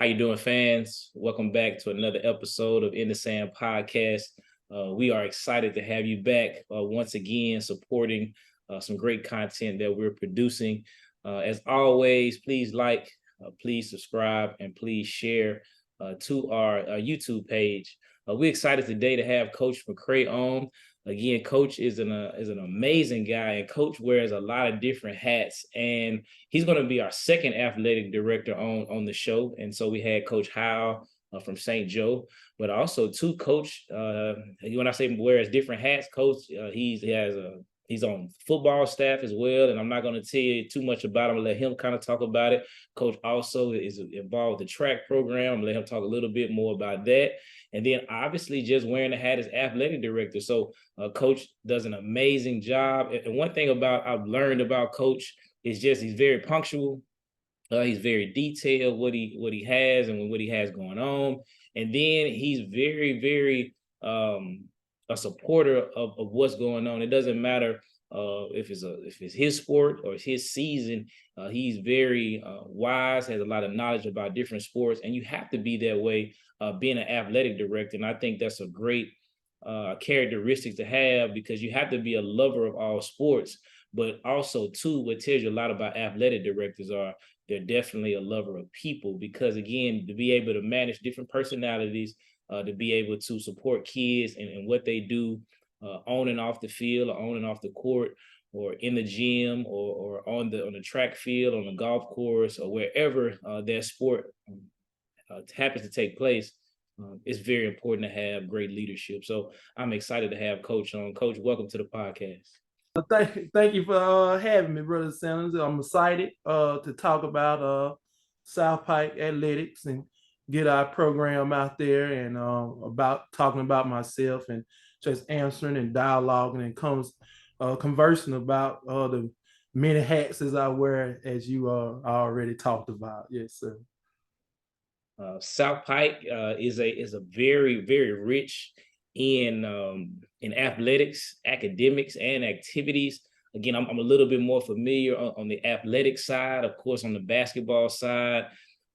How you doing, fans? Welcome back to another episode of In the Sand podcast. We are excited to have you back once again, supporting some great content that we're producing. As always, please like, please subscribe, and please share to our YouTube page. We're excited today to have Coach McCray on. Again, Coach is an amazing guy, and Coach wears a lot of different hats. And he's going to be our second athletic director on the show. And so we had Coach Howe from St. Joe, but also too, Coach. When I say wears different hats, Coach, he's on football staff as well. And I'm not going to tell you too much about him. I'll let him kind of talk about it. Coach also is involved with the track program. I'll let him talk a little bit more about that. And then obviously just wearing the hat as athletic director. So Coach does an amazing job. And one thing I've learned about Coach is just he's very punctual. He's very detailed what he has and what he has going on. And then he's very, very a supporter of what's going on. It doesn't matter if it's his sport or it's his season. He's very wise, has a lot of knowledge about different sports, and you have to be that way being an athletic director. And I think that's a great characteristic to have, because you have to be a lover of all sports, but also too, what tells you a lot about athletic directors are they're definitely a lover of people, because again, to be able to manage different personalities, to be able to support kids and what they do on and off the field, or on and off the court, or in the gym, or on the track field, on the golf course, or wherever their sport happens to take place. It's very important to have great leadership. So I'm excited to have Coach on. Coach, welcome to the podcast. Thank you for having me, Brother Sanders. I'm excited to talk about South Pike athletics and get our program out there, and about talking about myself and just answering and dialoguing and conversing about the many hats as I wear, as you already talked about. Yes, sir. South Pike is a very, very rich in athletics, academics, and activities. Again, I'm a little bit more familiar on the athletic side. Of course, on the basketball side,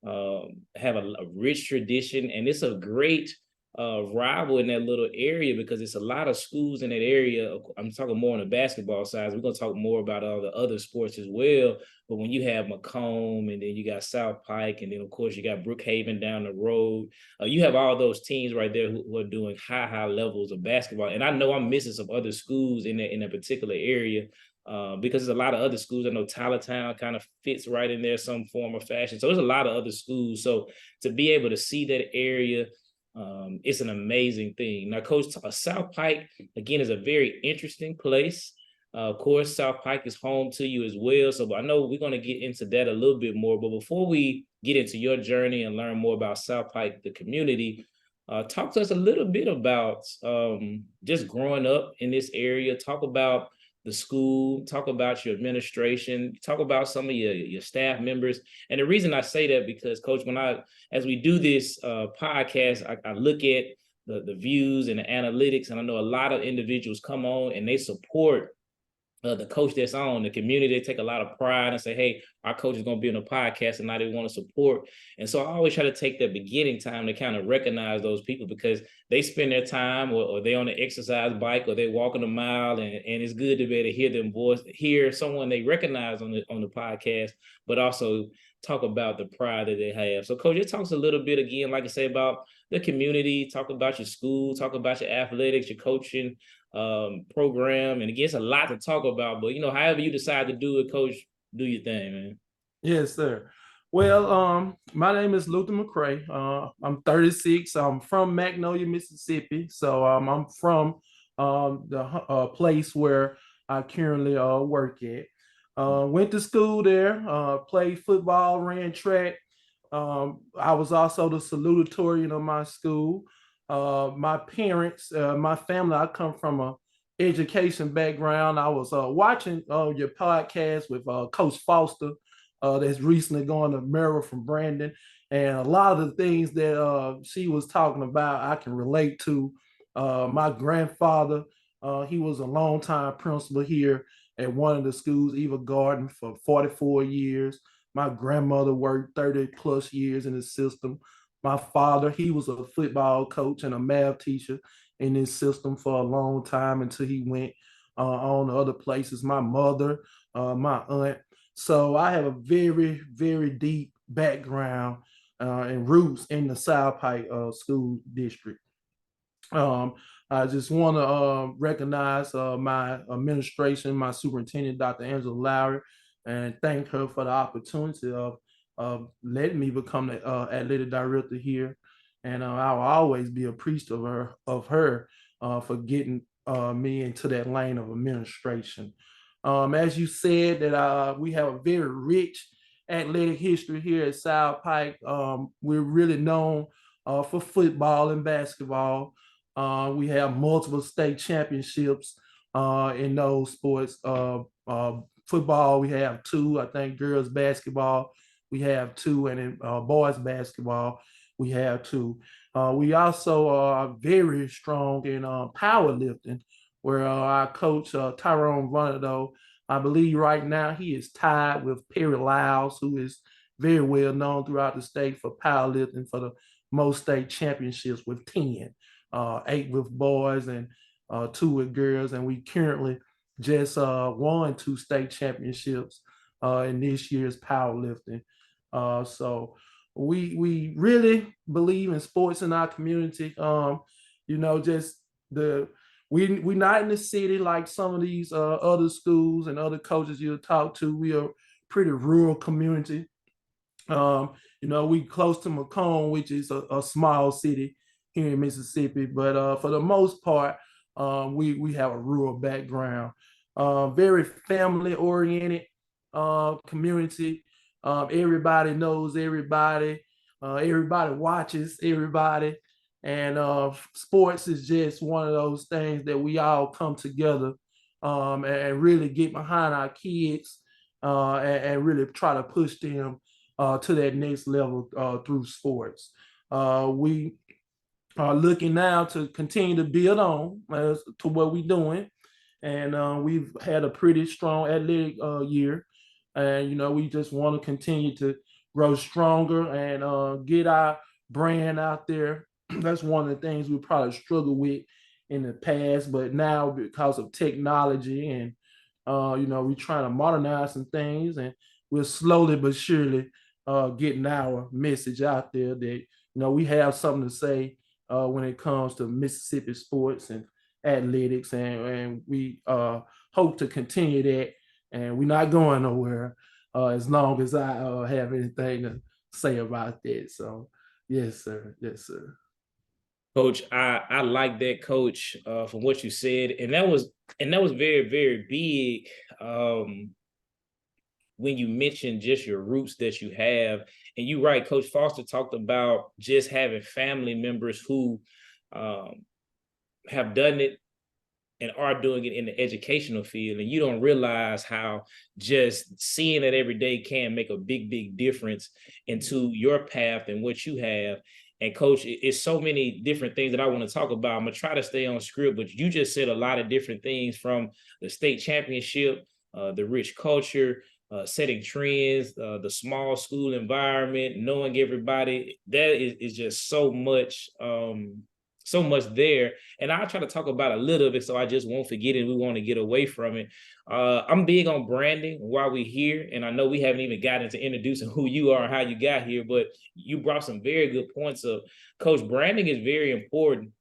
have a rich tradition, and it's a great rival in that little area, because it's a lot of schools in that area. I'm talking more on the basketball side. We're going to talk more about all the other sports as well. But when you have Macomb, and then you got South Pike, and then of course you got Brookhaven down the road, you have all those teams right there who are doing high levels of basketball. And I know I'm missing some other schools in a particular area, because there's a lot of other schools. I know Tylertown kind of fits right in there some form or fashion. So there's a lot of other schools. So to be able to see that area, it's an amazing thing. Now, Coach, South Pike, again, is a very interesting place. Of course, South Pike is home to you as well. So I know we're going to get into that a little bit more. But before we get into your journey and learn more about South Pike, the community, talk to us a little bit about just growing up in this area. Talk about the school, talk about your administration, talk about some of your staff members. And the reason I say that, because Coach, as we do this podcast, I look at the views and the analytics, and I know a lot of individuals come on and they support the coach that's on. The community, they take a lot of pride and say, hey, our coach is going to be on the podcast, and now they want to support. And so I always try to take that beginning time to kind of recognize those people, because they spend their time, or they on the exercise bike, or they walking a mile, and it's good to be able to hear them voice, hear someone they recognize on the podcast, but also talk about the pride that they have. So Coach, it talks a little bit, again, like I say, about the community, talk about your school, talk about your athletics, your coaching program. And again, it's a lot to talk about, but however you decide to do it, Coach, do your thing, man. Yes, sir. Well, my name is Luther McCray. I'm 36. I'm from Magnolia, Mississippi. So I'm from the place where I currently work at. Went to school there, played football, ran track. I was also the salutatorian of my school. My parents, my family, I come from a education background. I was watching your podcast with Coach Foster, that's recently going to Merrill from Brandon. And a lot of the things that she was talking about, I can relate to. My grandfather, he was a longtime principal here at one of the schools, Eva Garden, for 44 years. My grandmother worked 30 plus years in the system. My father, he was a football coach and a math teacher in this system for a long time until he went on to other places. My mother, my aunt. So I have a very, very deep background and roots in the South Pike School District. Um, I just want to recognize my administration, my superintendent, Dr. Angela Lowry, and thank her for the opportunity of letting me become the athletic director here. And I'll always be appreciative of her for getting me into that lane of administration. As you said, that we have a very rich athletic history here at South Pike. We're really known for football and basketball. We have multiple state championships in those sports. Football, we have two. I think girls basketball, we have two, and in boys basketball, we have two. We also are very strong in powerlifting, where our coach Tyrone Vonado, I believe right now he is tied with Perry Lyles, who is very well known throughout the state for powerlifting for the most state championships with 10, 8 with boys and 2 with girls. And we currently just won 2 state championships in this year's powerlifting. So we really believe in sports in our community. Just the we're not in the city like some of these other schools and other coaches you'll talk to. We are pretty rural community. We close to Macomb, which is a small city here in Mississippi, but for the most part, we have a rural background. Very family oriented community. Everybody knows everybody. Everybody watches everybody. And sports is just one of those things that we all come together and really get behind our kids and really try to push them to that next level through sports. We are looking now to continue to build on to what we're doing. And we've had a pretty strong athletic year. And, we just want to continue to grow stronger and get our brand out there. That's one of the things we probably struggled with in the past, but now because of technology and, we're trying to modernize some things, and we're slowly but surely getting our message out there that, we have something to say when it comes to Mississippi sports and athletics, and we hope to continue that, and we're not going nowhere as long as I have anything to say about that. So yes, sir. Yes, sir. Coach, I like that, Coach, from what you said, and that was very, very big. When you mentioned just your roots that you have, and you're right, Coach Foster talked about just having family members who have done it and are doing it in the educational field, and you don't realize how just seeing it every day can make a big, big difference into your path and what you have. And Coach, it's so many different things that I want to talk about. I'm gonna try to stay on script, but you just said a lot of different things, from the state championship, the rich culture, setting trends, the small school environment, knowing everybody. That is just so much there. And I'll try to talk about a little of it so I just won't forget it. We want to get away from it. I'm big on branding while we're here. And I know we haven't even gotten into introducing who you are and how you got here, but you brought some very good points up. Coach, branding is very important.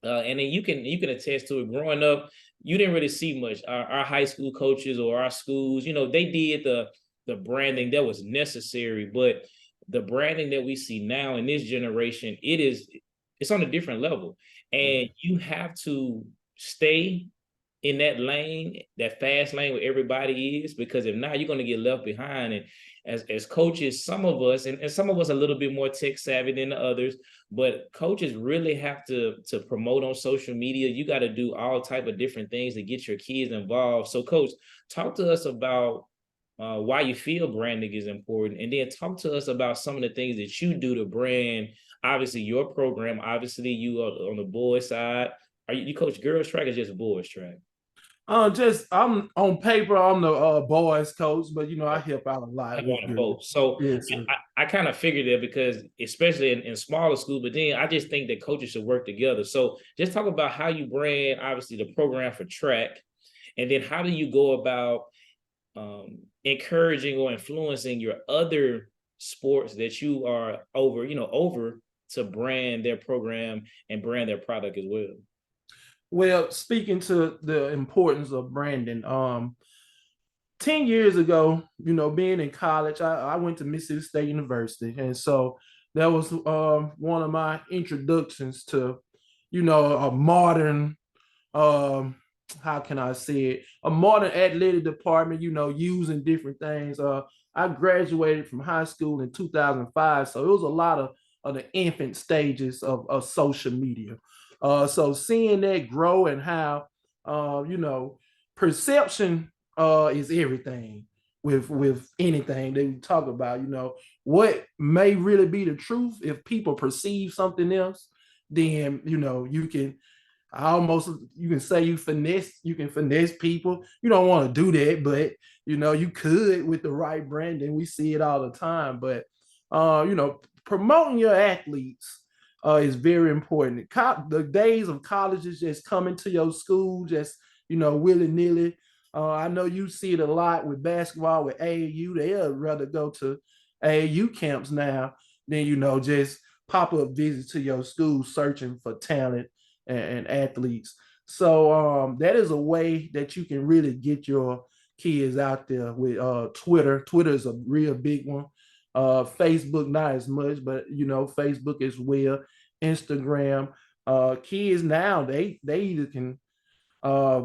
And then you can attest to it. Growing up, you didn't really see much. Our high school coaches or our schools, they did the branding that was necessary, but the branding that we see now in this generation, it's on a different level. And you have to stay in that lane, that fast lane where everybody is, because if not, you're going to get left behind. And as coaches, some of us, and some of us a little bit more tech savvy than the others, but coaches really have to promote on social media. You got to do all type of different things to get your kids involved. So Coach, talk to us about why you feel branding is important, and then talk to us about some of the things that you do to brand, obviously your program. Obviously you are on the boys side. You coach girls track or just boys track? Just I'm on paper, I'm the boys coach, but I help out a lot Have with on girls. both. So Yes, sir. I kind of figured that because especially in smaller schools, but then I just think that coaches should work together. So just talk about how you brand obviously the program for track, and then how do you go about encouraging or influencing your other sports that you are over to brand their program and brand their product as well. Well, speaking to the importance of branding, 10 years ago, being in college, I went to Mississippi State University. And so that was one of my introductions to, a modern, um, how can I say it, a modern athletic department, using different things. I graduated from high school in 2005. So it was a lot of the infant stages of social media. So seeing that grow and how, perception is everything with anything that we talk about. What may really be the truth. If people perceive something else, then you can almost, you can say you can finesse people. You don't want to do that, but you could with the right branding. We see it all the time. But promoting your athletes is very important. The days of colleges just coming to your school, just willy nilly. I know you see it a lot with basketball with AAU. They'll rather go to AAU camps now than just pop up visits to your school searching for talent and athletes. So that is a way that you can really get your kids out there with Twitter. Twitter is a real big one. Facebook not as much, but Facebook as well. Instagram. Kids now they either can uh,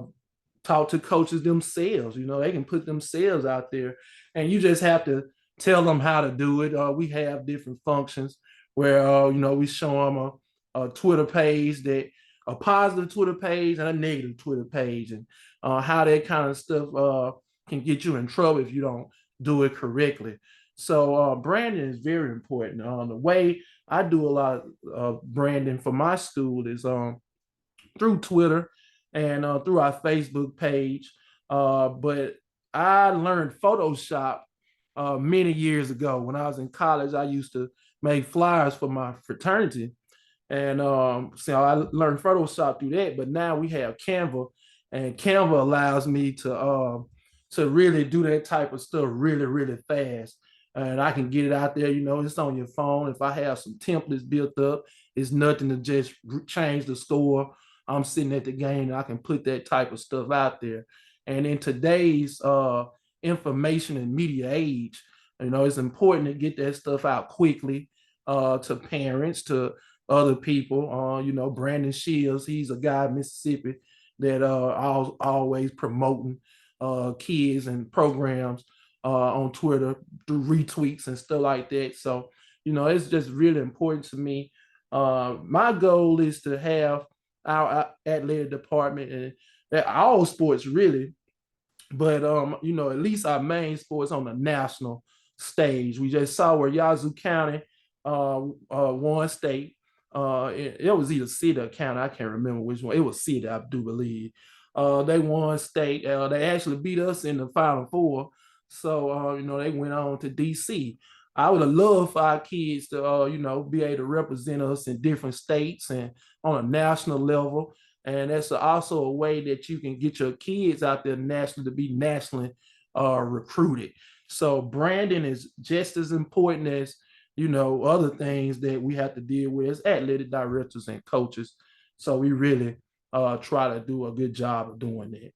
talk to coaches themselves. They can put themselves out there, and you just have to tell them how to do it. We have different functions where we show them a Twitter page, that a positive Twitter page and a negative Twitter page, and how that kind of stuff can get you in trouble if you don't do it correctly. So branding is very important. The way I do a lot of branding for my school is through Twitter and through our Facebook page. But I learned Photoshop many years ago. When I was in college, I used to make flyers for my fraternity. And so I learned Photoshop through that. But now we have Canva, and Canva allows me to really do that type of stuff really, really fast. And I can get it out there. It's on your phone. If I have some templates built up, it's nothing to just change the score. I'm sitting at the game and I can put that type of stuff out there. And in today's information and media age, it's important to get that stuff out quickly to parents, to other people. Brandon Shields, he's a guy in Mississippi that always promoting kids and programs on Twitter through retweets and stuff like that. So, it's just really important to me. My goal is to have our athletic department and that all sports really, but at least our main sports on the national stage. We just saw where Yazoo County won state. It was either city or county. I can't remember which one. It was city, I do believe. They won state. They actually beat us in the Final Four. So they went on to DC. I would have loved for our kids to be able to represent us in different states and on a national level. And that's also a way that you can get your kids out there nationally to be nationally recruited. So branding is just as important as other things that we have to deal with as athletic directors and coaches. So we really try to do a good job of doing that.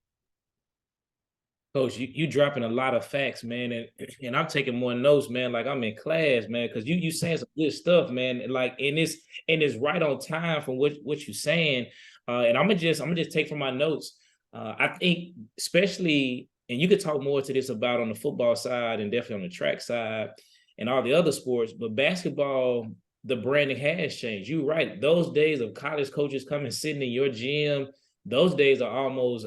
Coach, you dropping a lot of facts, man, and I'm taking more notes, man. Like I'm in class, man, because you saying some good stuff, man. Like and it's right on time from what you saying. And I'm gonna just take from my notes. I think especially, and you could talk more to this about on the football side and definitely on the track side and all the other sports, but basketball, the branding has changed. You're right. Those days of college coaches coming sitting in your gym, those days are almost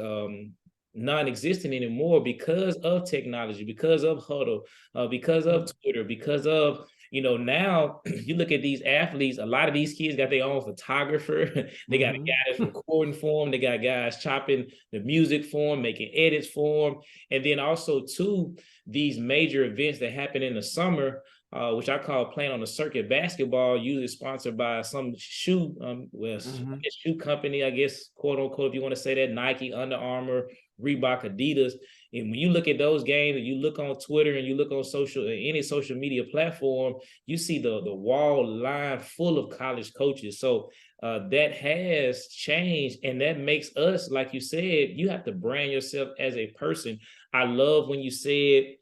non-existent anymore because of technology, because of Huddle, because of Twitter, because of Now you look at these athletes, a lot of these kids got their own photographer. They got a guy that's recording for them. They got guys chopping the music for them, making edits for them. And then also too, these major events that happen in the summer, which I call playing on the circuit basketball, usually sponsored by some shoe, shoe company, I guess, quote unquote, if you want to say that, Nike, Under Armour, Reebok, Adidas. And when you look at those games and you look on Twitter and you look on any social media platform, you see the wall line full of college coaches. So that has changed, and that makes us, like you said, you have to brand yourself as a person. I love when you said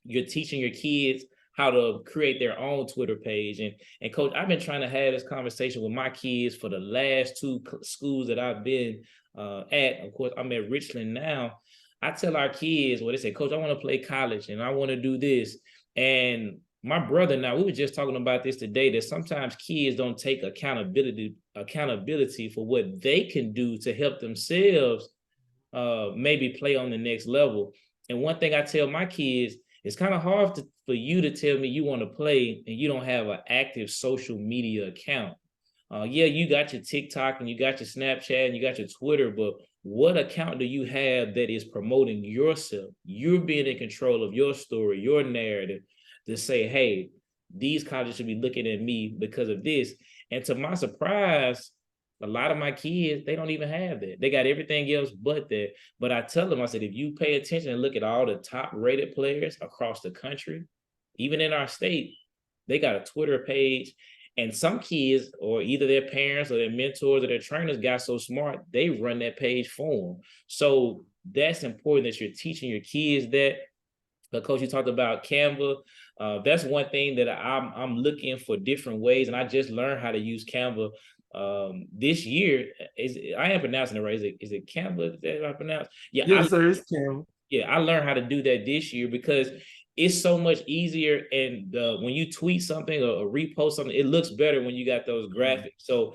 you're teaching your kids how to create their own Twitter page. And coach, I've been trying to have this conversation with my kids for the last two schools that I've been at. Of course, I'm at Richland now. I tell our kids, they say, Coach, I want to play college and I want to do this. And my brother, now we were just talking about this today, that sometimes kids don't take accountability for what they can do to help themselves maybe play on the next level. And one thing I tell my kids, it's kind of hard for you to tell me you want to play and you don't have an active social media account. Yeah, you got your TikTok and you got your Snapchat and you got your Twitter, but what account do you have that is promoting yourself? You're being in control of your story, your narrative, to say, hey, these colleges should be looking at me because of this. And to my surprise, a lot of my kids, they don't even have that. They got everything else but that. But I tell them, I said, if you pay attention and look at all the top rated players across the country, even in our state, they got a Twitter page. And some kids, or either their parents or their mentors or their trainers, got so smart, they run that page for them. So that's important that you're teaching your kids that. But Coach, you talked about Canva. That's one thing that I'm looking for different ways. And I just learned how to use Canva this year. I am pronouncing it right. Is it Canva? Is that how I pronounce? Yeah, yes, sir, it's Canva. Yeah, I learned how to do that this year because it's so much easier. And when you tweet something or repost something, it looks better when you got those graphics. So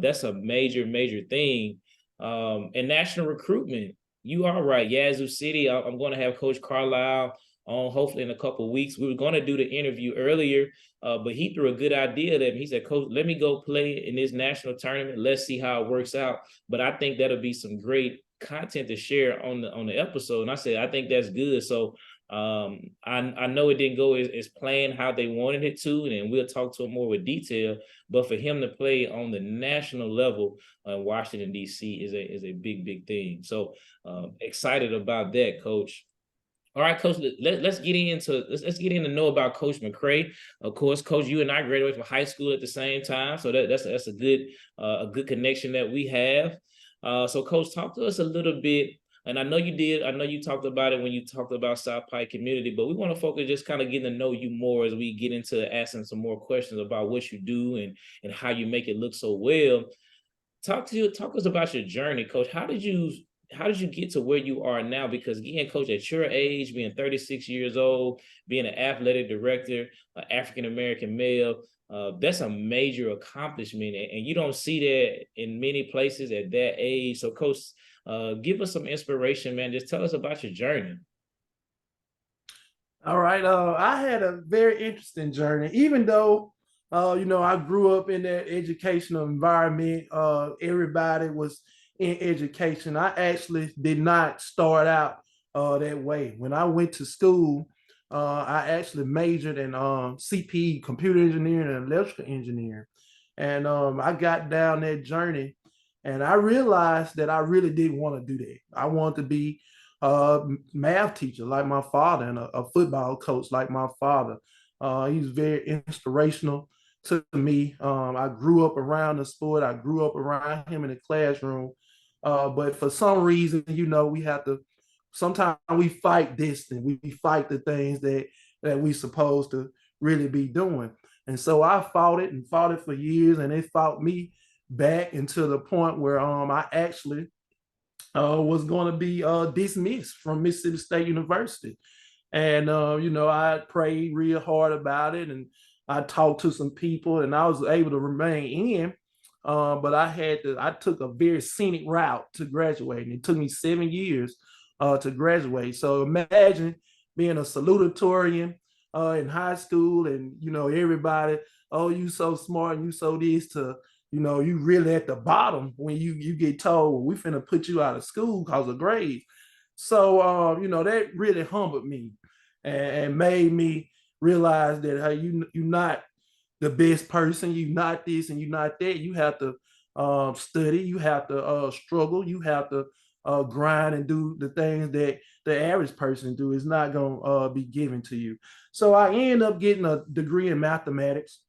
that's a major, major thing. And national recruitment, you are right. Yazoo City, I'm going to have Coach Carlisle on hopefully in a couple of weeks. We were going to do the interview earlier, but he threw a good idea that he said, Coach, let me go play in this national tournament. Let's see how it works out. But I think that'll be some great content to share on the episode. And I said, I think that's good. So I know it didn't go as planned how they wanted it to, and we'll talk to him more with detail. But for him to play on the national level in Washington, D.C. is a big, big thing. So excited about that, Coach. All right, Coach, let's get in to know about Coach McCray. Of course, Coach, you and I graduated from high school at the same time, so that's a good connection that we have. So, Coach, talk to us a little bit. And I know you did. I know you talked about it when you talked about South Pike community, but we want to focus just kind of getting to know you more as we get into asking some more questions about what you do and how you make it look so well. Talk us about your journey, Coach. How did you get to where you are now? Because again, Coach, at your age, being 36 years old, being an athletic director, an African-American male, that's a major accomplishment. And you don't see that in many places at that age. So, Coach, give us some inspiration, man. Just tell us about your journey. All right. I had a very interesting journey, even though, I grew up in that educational environment. Everybody was in education. I actually did not start out that way. When I went to school, I actually majored in CPE, computer engineering and electrical engineering. And I got down that journey and I realized that I really didn't want to do that. I wanted to be a math teacher like my father and a football coach like my father. He was very inspirational to me. I grew up around the sport. I grew up around him in the classroom. But for some reason, we have to, sometimes we fight destiny. We fight the things that we supposed to really be doing. And so I fought it for years, and it fought me back into the point where I actually was going to be dismissed from Mississippi State University. And, I prayed real hard about it, and I talked to some people, and I was able to remain in. But I took a very scenic route to graduate, and it took me 7 years to graduate. So imagine being a salutatorian, in high school, and everybody, oh, you so smart and you so this, to you really at the bottom when you get told, well, we finna put you out of school because of grades. So that really humbled me, and made me realize that, hey, you're not the best person, you're not this and you're not that. You have to study, you have to struggle, you have to grind and do the things that the average person do. Is not going to be given to you. So I ended up getting a degree in mathematics,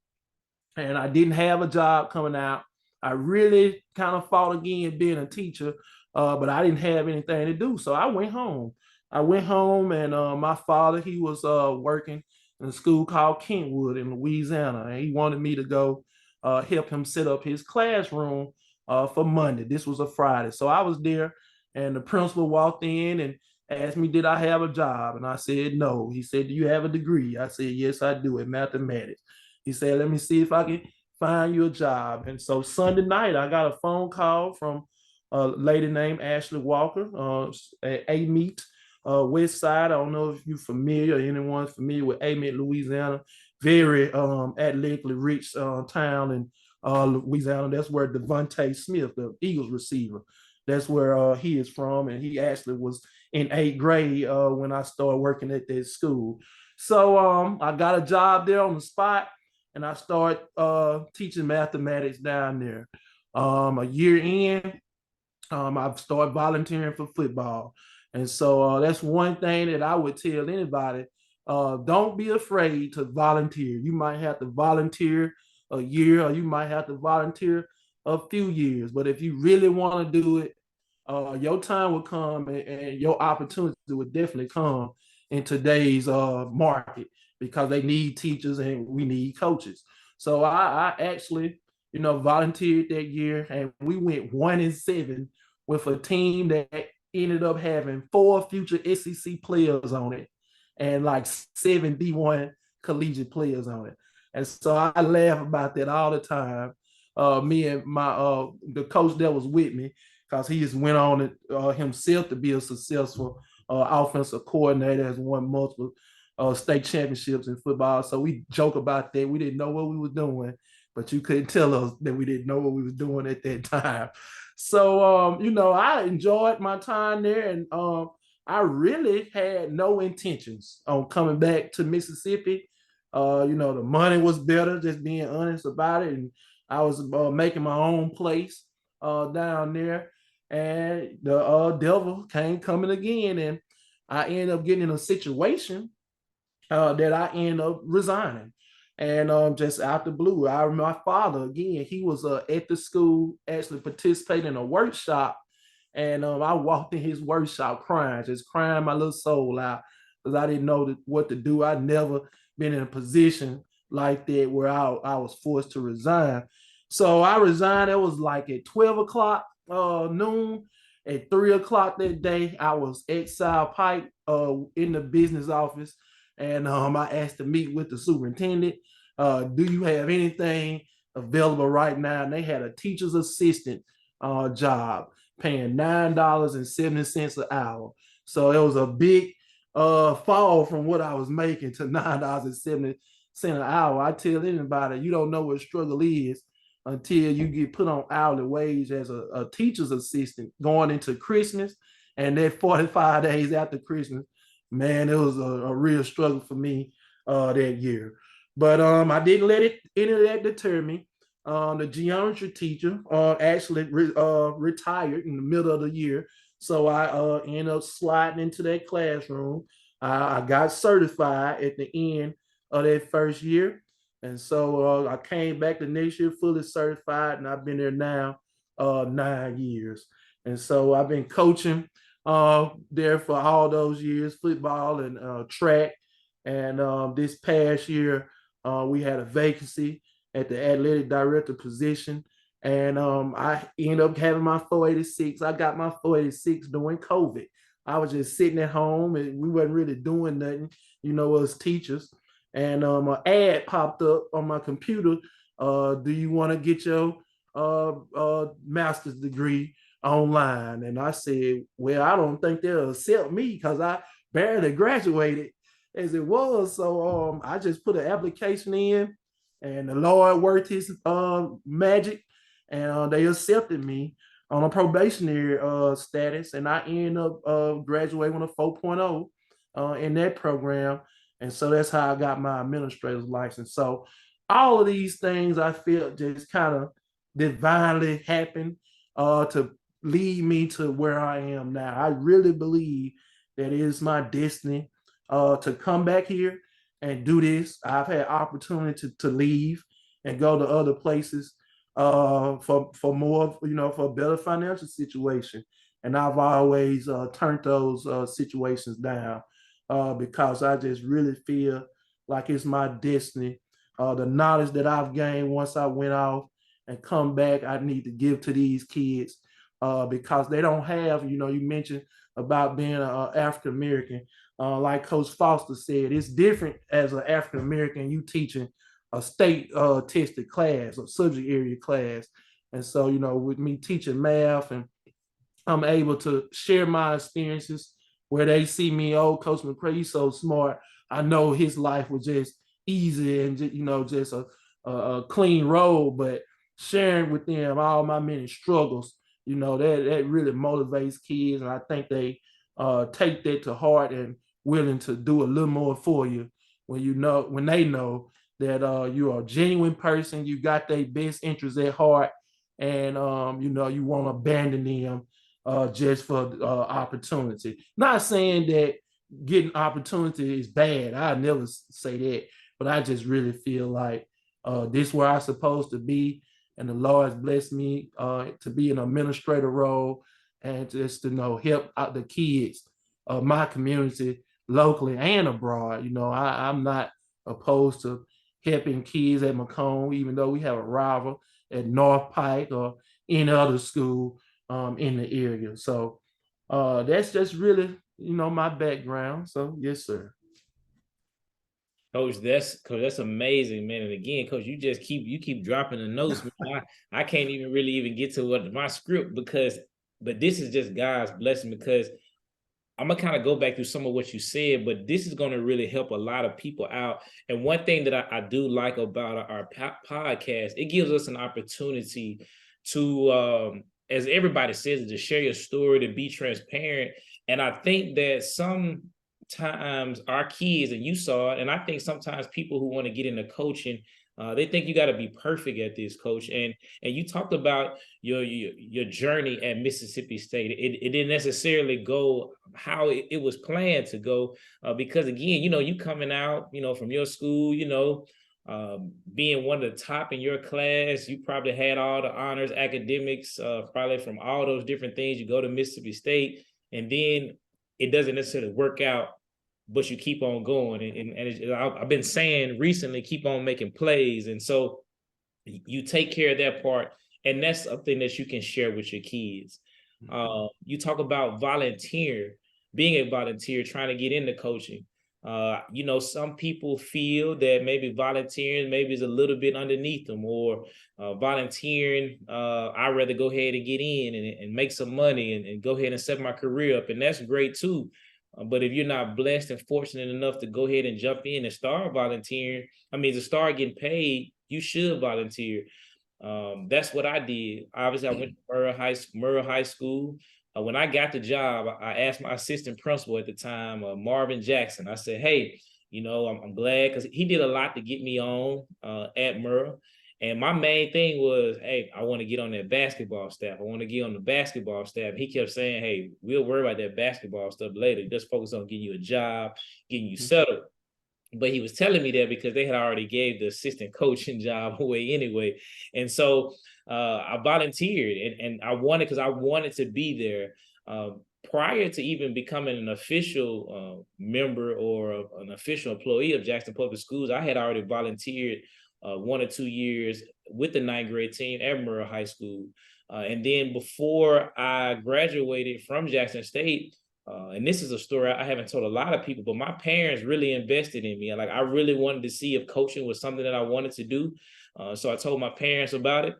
and I didn't have a job coming out. I really kind of fought again being a teacher, but I didn't have anything to do. So I went home. And my father, he was working in a school called Kentwood in Louisiana, and he wanted me to go help him set up his classroom for Monday. This was a Friday. So I was there, and the principal walked in and asked me, did I have a job? And I said, no. He said, do you have a degree? I said, yes, I do, in mathematics. He said, let me see if I can find you a job. And so Sunday night, I got a phone call from a lady named Ashley Walker at A-Meet, West Side. I don't know if you're familiar, or anyone's familiar with A-Meet, Louisiana. Very athletically rich town in Louisiana. That's where Devontae Smith, the Eagles receiver, that's where he is from. And he actually was in 8th grade when I started working at that school. So I got a job there on the spot, and I started teaching mathematics down there. A year in, I've started volunteering for football. And so that's one thing that I would tell anybody. Don't be afraid to volunteer. You might have to volunteer a year, or you might have to volunteer a few years. But if you really want to do it, your time will come, and your opportunity will definitely come in today's market, because they need teachers and we need coaches. So I actually, volunteered that year, and we went 1-7 with a team that ended up having 4 future SEC players on it, and like 7 D1 collegiate players on it. And so I laugh about that all the time. Me and my the coach that was with me, because he just went on himself to be a successful offensive coordinator, has won multiple state championships in football. So we joke about that. We didn't know what we were doing, but you couldn't tell us that we didn't know what we were doing at that time. So, I enjoyed my time there, and I really had no intentions on coming back to Mississippi. The money was better, just being honest about it. And I was making my own place down there. And the devil came coming again. And I ended up getting in a situation that I ended up resigning. And just out the blue, my father, again, he was at the school actually participating in a workshop. And I walked in his workshop crying, just crying my little soul out, because I didn't know what to do. I'd never been in a position like that where I was forced to resign. So I resigned. It was like at 12 o'clock noon. At 3 o'clock that day, I was at Pike in the business office, and I asked to meet with the superintendent. Do you have anything available right now? And they had a teacher's assistant job paying $9.70 an hour. So it was a big fall from what I was making to $9.70 an hour. I tell anybody, you don't know what struggle is until you get put on hourly wage as a teacher's assistant going into Christmas, and then 45 days after Christmas. Man, it was a real struggle for me that year. But I didn't let any of that deter me. The geometry teacher actually retired in the middle of the year. So I ended up sliding into that classroom. I got certified at the end of that first year. And so I came back the next year fully certified, and I've been there now 9 years. And so I've been coaching there for all those years, football and track. And this past year, we had a vacancy at the athletic director position. And I ended up having my 486. I got my 486 during COVID. I was just sitting at home, and we wasn't really doing nothing, as teachers. And an ad popped up on my computer. Do you want to get your master's degree online? And I said, well, I don't think they'll accept me because I barely graduated. as it was. So I just put an application in, and the Lord worked His magic, and they accepted me on a probationary status, and I ended up graduating with a 4.0 in that program, and so that's how I got my administrator's license. So all of these things I feel just kind of divinely happened to lead me to where I am now. I really believe that it is my destiny to come back here and do this. I've had opportunity to leave and go to other places for more, for a better financial situation. And I've always turned those situations down because I just really feel like it's my destiny. The knowledge that I've gained once I went off and come back, I need to give to these kids because they don't have, you mentioned about being an African American. Like Coach Foster said, it's different as an African American, you teaching a state tested class or subject area class. And so, with me teaching math, and I'm able to share my experiences where they see me, oh, Coach McCray, he's so smart. I know his life was just easy and just a clean road, but sharing with them all my many struggles, that really motivates kids, and I think they take that to heart and willing to do a little more for you when they know that you're a genuine person, you got their best interests at heart, and you won't abandon them just for opportunity. Not saying that getting opportunity is bad. I never say that, but I just really feel like this is where I'm supposed to be, and the Lord has blessed me to be an administrator role and just to help out the kids of my community locally and abroad. I'm not opposed to helping kids at Macomb, even though we have a rival at North Pike or any other school in the area. So that's just really, my background. So yes, sir. Coach, that's amazing, man. And again, Coach, you keep dropping the notes, man. I can't even get to what my script but this is just God's blessing because I'm gonna kind of go back through some of what you said, but this is gonna really help a lot of people out. And one thing that I do like about our podcast, it gives us an opportunity to, as everybody says, to share your story, to be transparent. And I think that sometimes our kids, and you saw it, and I think sometimes people who want to get into coaching, they think you got to be perfect at this, Coach. And you talked about your journey at Mississippi State. It didn't necessarily go how it was planned to go, because again, you coming out, from your school, being one of the top in your class, you probably had all the honors, academics, probably from all those different things. You go to Mississippi State, and then it doesn't necessarily work out, but you keep on going. And I've been saying recently, keep on making plays. And so you take care of that part. And that's something that you can share with your kids. You talk about being a volunteer, trying to get into coaching. Some people feel that maybe volunteering maybe is a little bit underneath them, or volunteering, I'd rather go ahead and get in and make some money and go ahead and set my career up. And that's great too. But if you're not blessed and fortunate enough to go ahead and jump in and start volunteering, to start getting paid, you should volunteer. That's what I did. Obviously, I went to Murrah High School. When I got the job, I asked my assistant principal at the time, Marvin Jackson. I said, "Hey, I'm glad," because he did a lot to get me on at Murrah. And my main thing was, hey, I want to get on that basketball staff. I want to get on the basketball staff. He kept saying, hey, we'll worry about that basketball stuff later. Just focus on getting you a job, getting you settled. But he was telling me that because they had already gave the assistant coaching job away anyway. And so I volunteered, and I wanted to be there. Prior to even becoming an official member or an official employee of Jackson Public Schools, I had already volunteered 1 or 2 years with the 9th grade team at Murrah High School. And then before I graduated from Jackson State, and this is a story I haven't told a lot of people, but my parents really invested in me. Like, I really wanted to see if coaching was something that I wanted to do. So I told my parents about it.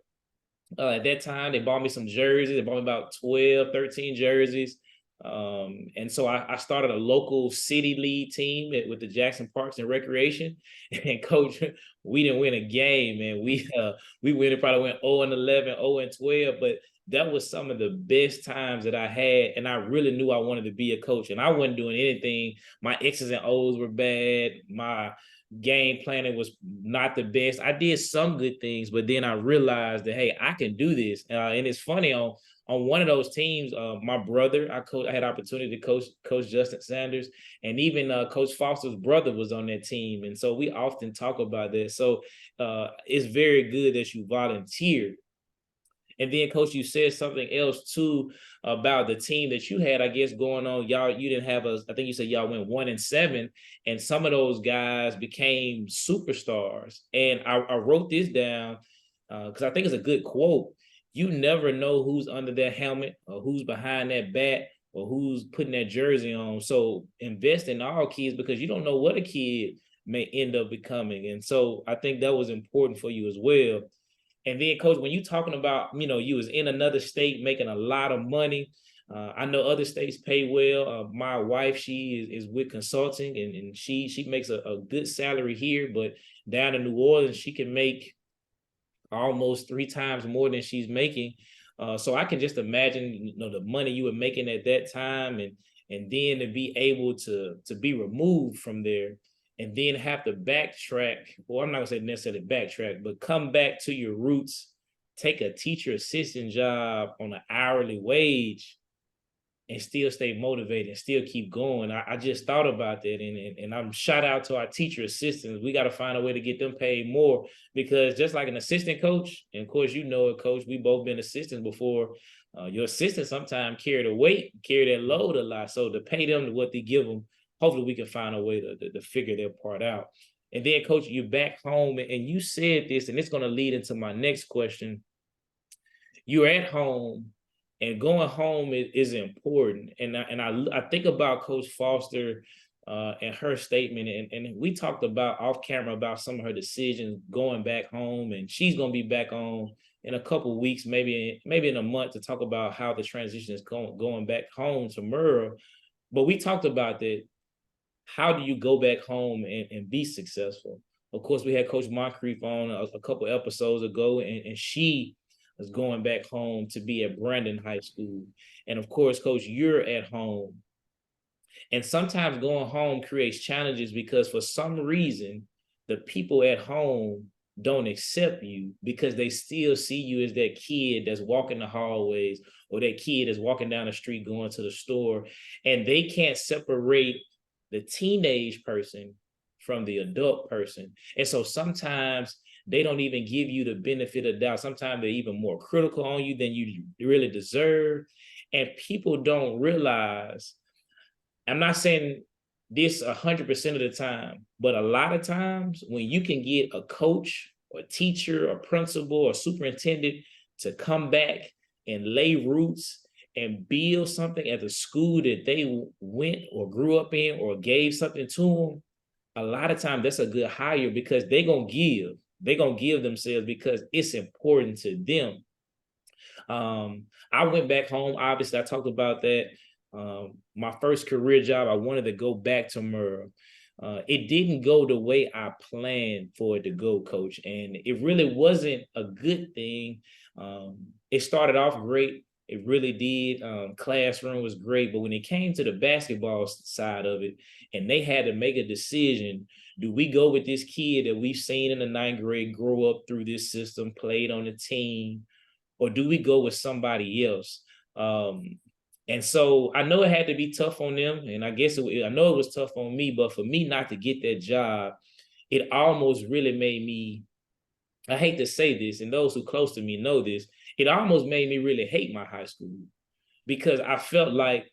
At that time, they bought me some jerseys. They bought me about 12, 13 jerseys. And so I started a local city league team with the Jackson Parks and Recreation. And coach, we didn't win a game, and probably went 0-11, 0-12, but that was some of the best times that I had. And I really knew I wanted to be a coach, and I wasn't doing anything. My X's and O's were bad. My game planning was not the best. I did some good things, but then I realized that, hey, I can do this. And it's funny, on one of those teams, my brother, I had opportunity to coach Justin Sanders, and even Coach Foster's brother was on that team. And so we often talk about that. So it's very good that you volunteered. And then, Coach, you said something else too about the team that you had, I guess, going on. You didn't have I think you said y'all went 1-7, and some of those guys became superstars. And I wrote this down because I think it's a good quote. You never know who's under that helmet, or who's behind that bat, or who's putting that jersey on. So invest in all kids, because you don't know what a kid may end up becoming. And so I think that was important for you as well. And then, Coach, when you talking about, you was in another state making a lot of money. I know other states pay well. My wife, she is with consulting, and she makes a good salary here, but down in New Orleans, she can make almost 3 times more than she's making. So I can just imagine, the money you were making at that time, and then to be able to be removed from there, and then have to backtrack. Well, I'm not gonna say necessarily backtrack, but come back to your roots, take a teacher assistant job on an hourly wage, and still stay motivated and still keep going. I just thought about that, and I'm shout out to our teacher assistants. We got to find a way to get them paid more, because just like an assistant coach, and of course you know it, Coach, we both been assistants before. Your assistants sometimes carry the weight, carry that load a lot. So to pay them what they give them, hopefully we can find a way to figure their part out. And then, Coach, you're back home, and you said this, and it's going to lead into my next question. You're at home, and going home is important. And I think about Coach Foster and her statement, and we talked about off camera about some of her decisions going back home, and she's going to be back on in a couple of weeks, maybe in a month, to talk about how the transition is going back home to Murrah. But we talked about that. How do you go back home and be successful? Of course, we had Coach Moncrief on a couple episodes ago, and she is going back home to be at Brandon High School. And of course, Coach, you're at home. And sometimes going home creates challenges, because for some reason, the people at home don't accept you, because they still see you as that kid that's walking the hallways, or that kid that's walking down the street going to the store. And they can't separate the teenage person from the adult person. And so sometimes they don't even give you the benefit of doubt. Sometimes they're even more critical on you than you really deserve. And people don't realize, I'm not saying this 100% of the time, but a lot of times when you can get a coach or teacher or principal or superintendent to come back and lay roots and build something at the school that they went or grew up in, or gave something to them, a lot of times that's a good hire, because they're going to give themselves, because it's important to them. I went back home. Obviously, I talked about that. My first career job, I wanted to go back to Murrah. It didn't go the way I planned for it to go, Coach, and it really wasn't a good thing. It started off great. It really did. Classroom was great, but when it came to the basketball side of it, and they had to make a decision, do we go with this kid that we've seen in the 9th grade grow up through this system, played on the team, or do we go with somebody else? And so I know it had to be tough on them, and I know it was tough on me, but for me not to get that job, it almost really made me, I hate to say this, and those who close to me know this, it almost made me really hate my high school, because I felt like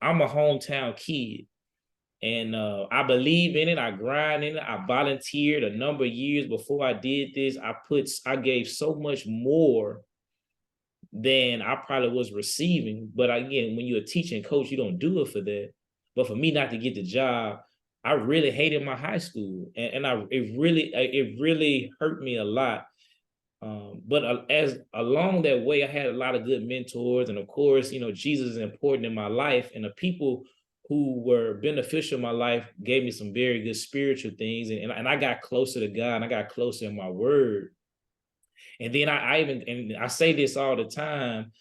I'm a hometown kid, and I believe in it. I grind in it. I volunteered a number of years before I did this. I gave so much more than I probably was receiving. But again, when you're a teaching coach, you don't do it for that. But for me not to get the job, I really hated my high school, and it really hurt me a lot. But as along that way, I had a lot of good mentors, and of course, Jesus is important in my life, and the people who were beneficial in my life gave me some very good spiritual things, and I got closer to God, and I got closer in my word. And then I say this all the time,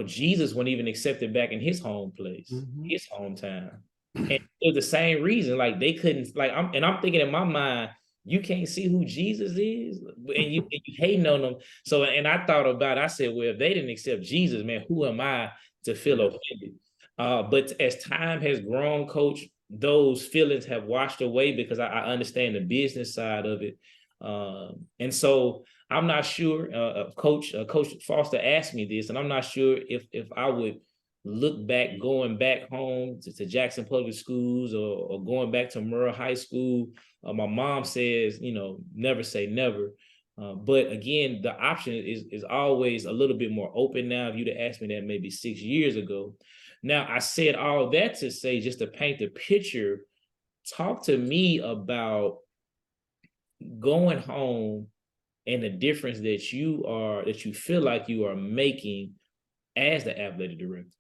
Jesus wasn't even accepted back in his home place, his hometown. And for the same reason, like they couldn't, like I'm thinking in my mind, you can't see who Jesus is, and you hating on them. So, and I thought about it, I said, well, if they didn't accept Jesus, man, who am I to feel offended? But as time has grown, coach, those feelings have washed away because I understand the business side of it. And so I'm not sure, Coach Foster asked me this, and I'm not sure if I would look back, going back home to Jackson Public Schools or going back to Murrah High School. My mom says, never say never. But again, the option is always a little bit more open now. If you'd have asked me that maybe 6 years ago. Now, I said all that to say, just to paint the picture, talk to me about going home and the difference that you feel like you are making as the athletic director.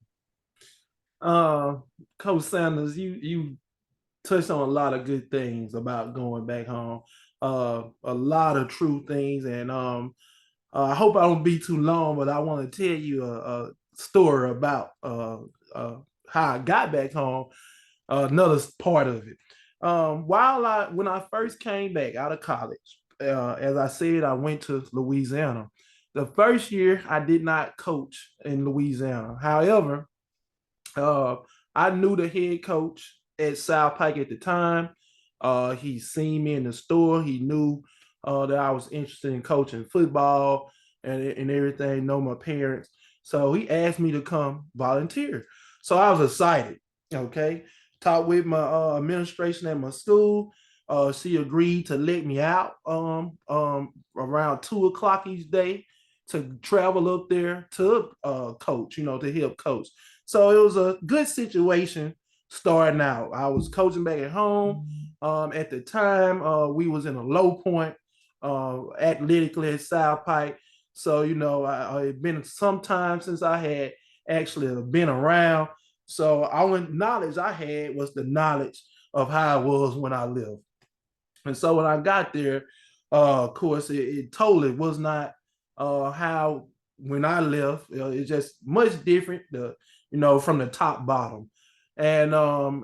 Coach Sanders, you touched on a lot of good things about going back home. A lot of true things, and I hope I don't be too long, but I want to tell you a story about how I got back home. Another part of it. When I first came back out of college, as I said, I went to Louisiana. The first year, I did not coach in Louisiana. However, I knew the head coach at South Pike at the time. He seen me in the store. He knew that I was interested in coaching football and everything, know my parents. So he asked me to come volunteer. So I was excited, okay? Talked with my administration at my school. She agreed to let me out around 2 o'clock each day to travel up there to coach, to help coach. So it was a good situation starting out. I was coaching back at home. At the time, we was in a low point athletically at South Pike. So, I had been some time since I had actually been around. So only knowledge I had was the knowledge of how it was when I left. And so when I got there, of course, it totally was not how when I left. It's just much different, from the top bottom. And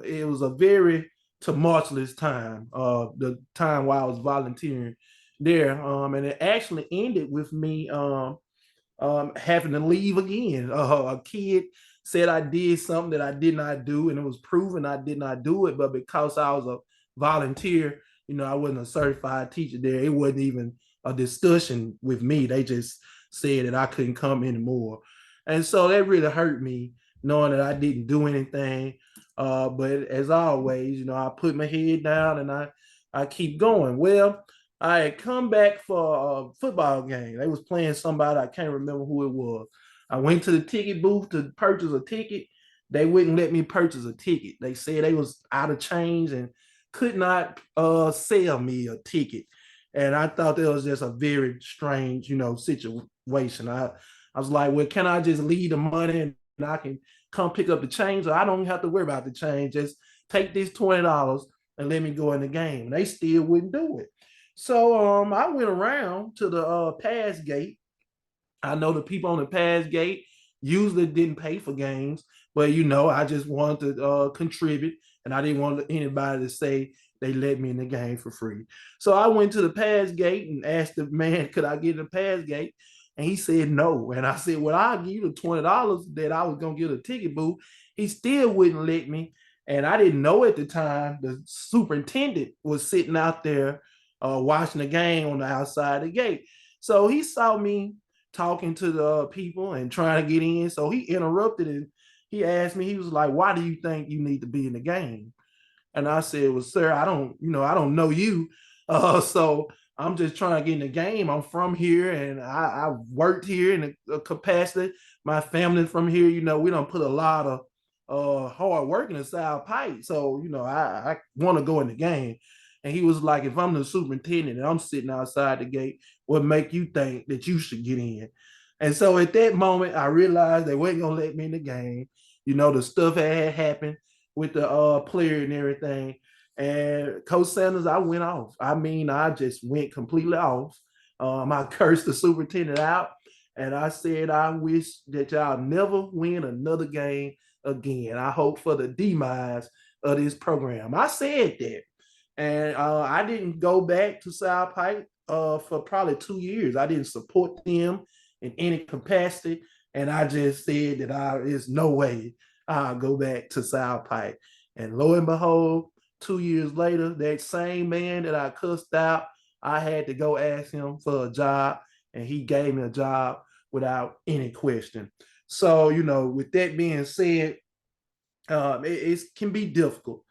it was a very tumultuous time, the time while I was volunteering there. And it actually ended with me having to leave again. A kid said I did something that I did not do, and it was proven I did not do it. But because I was a volunteer, I wasn't a certified teacher there. It wasn't even a discussion with me. They just said that I couldn't come anymore. And so that really hurt me, knowing that I didn't do anything. But as always, I put my head down and I keep going. Well, I had come back for a football game. They was playing somebody, I can't remember who it was. I went to the ticket booth to purchase a ticket. They wouldn't let me purchase a ticket. They said they was out of change and could not sell me a ticket. And I thought that was just a very strange, situation. I was like, well, can I just leave the money and I can come pick up the change? So I don't have to worry about the change. Just take this $20 and let me go in the game. And they still wouldn't do it. So I went around to the pass gate. I know the people on the pass gate usually didn't pay for games, but I just wanted to contribute, and I didn't want anybody to say they let me in the game for free. So I went to the pass gate and asked the man, could I get in the pass gate? And he said no. And I said, well, I'll give you the $20 that I was going to get a ticket booth. He still wouldn't let me. And I didn't know at the time the superintendent was sitting out there watching the game on the outside of the gate. So he saw me talking to the people and trying to get in. So he interrupted and he asked me, he was like, why do you think you need to be in the game? And I said, well, sir, I don't know you. So I'm just trying to get in the game. I'm from here and I worked here in a capacity. My family from here, we don't put a lot of hard work in the South Pike. So, I want to go in the game. And he was like, if I'm the superintendent and I'm sitting outside the gate, what make you think that you should get in? And so at that moment, I realized they weren't gonna let me in the game. You know, the stuff that had happened with the player and everything. And Coach Sanders, I went off. I mean, I just went completely off. I cursed the superintendent out, and I said, I wish that y'all never win another game again. I hope for the demise of this program. I said that. And I didn't go back to South Pike for probably 2 years. I didn't support them in any capacity. And I just said that there's no way I'll go back to South Pike. And lo and behold, 2 years later, that same man that I cussed out, I had to go ask him for a job, and he gave me a job without any question. So, you know, with that being said, it can be difficult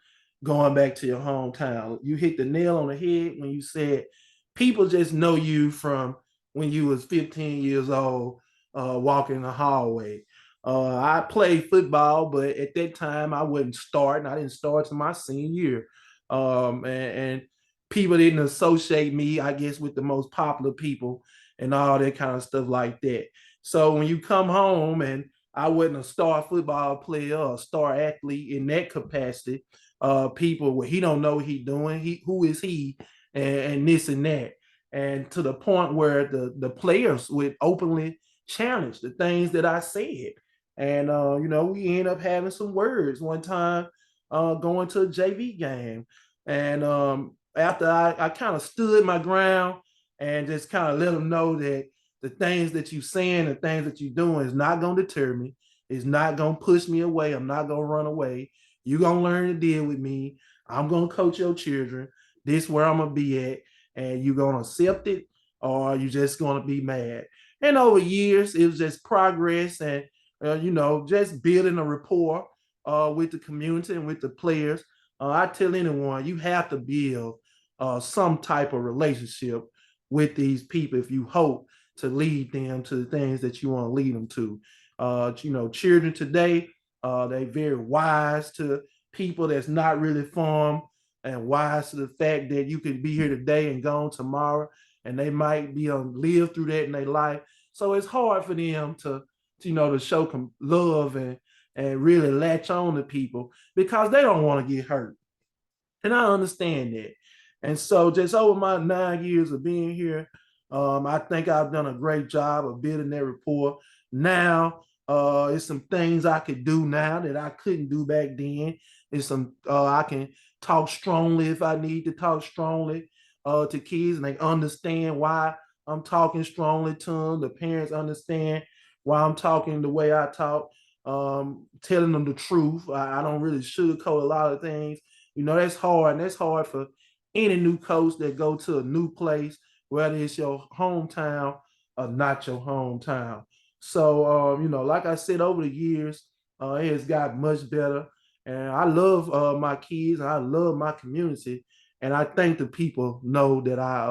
going back to your hometown. You hit the nail on the head when you said people just know you from when you was 15 years old, walking the hallway. I played football, but at that time I wasn't starting. I didn't start to my senior year, and people didn't associate me, I guess, with the most popular people and all that kind of stuff like that. So when you come home and I wasn't a star football player or a star athlete in that capacity, people, well, he don't know what he doing. Who is he? And this and that. And to the point where the players would openly challenge the things that I said. And, you know, we end up having some words one time going to a JV game. And after I kind of stood my ground and just kind of let them know that the things that you saying, the things that you doing is not going to deter me. It's not going to push me away. I'm not going to run away. You're going to learn to deal with me. I'm going to coach your children. This is where I'm going to be at. And you're going to accept it, or you're just going to be mad. And over years, it was just progress and, you know, just building a rapport with the community and with the players. I tell anyone, you have to build some type of relationship with these people if you hope to lead them to the things that you want to lead them to. You know, children today, they're very wise to people that's not really formed, and wise to the fact that you can be here today and gone tomorrow, and they might be live through that in their life. So it's hard for them to you know, to show love and really latch on to people because they don't want to get hurt. And I understand that. And so just over my 9 years of being here, I think I've done a great job of building that rapport. Now, it's some things I could do now that I couldn't do back then. It's some I can talk strongly if I need to talk strongly to kids, and they understand why I'm talking strongly to them. The parents understand why I'm talking the way I talk, telling them the truth. I don't really sugarcoat a lot of things. You know, that's hard. And that's hard for any new coach that go to a new place, whether it's your hometown or not your hometown. So, you know, like I said, over the years, it has got much better. And I love my kids and I love my community. And I think the people know that I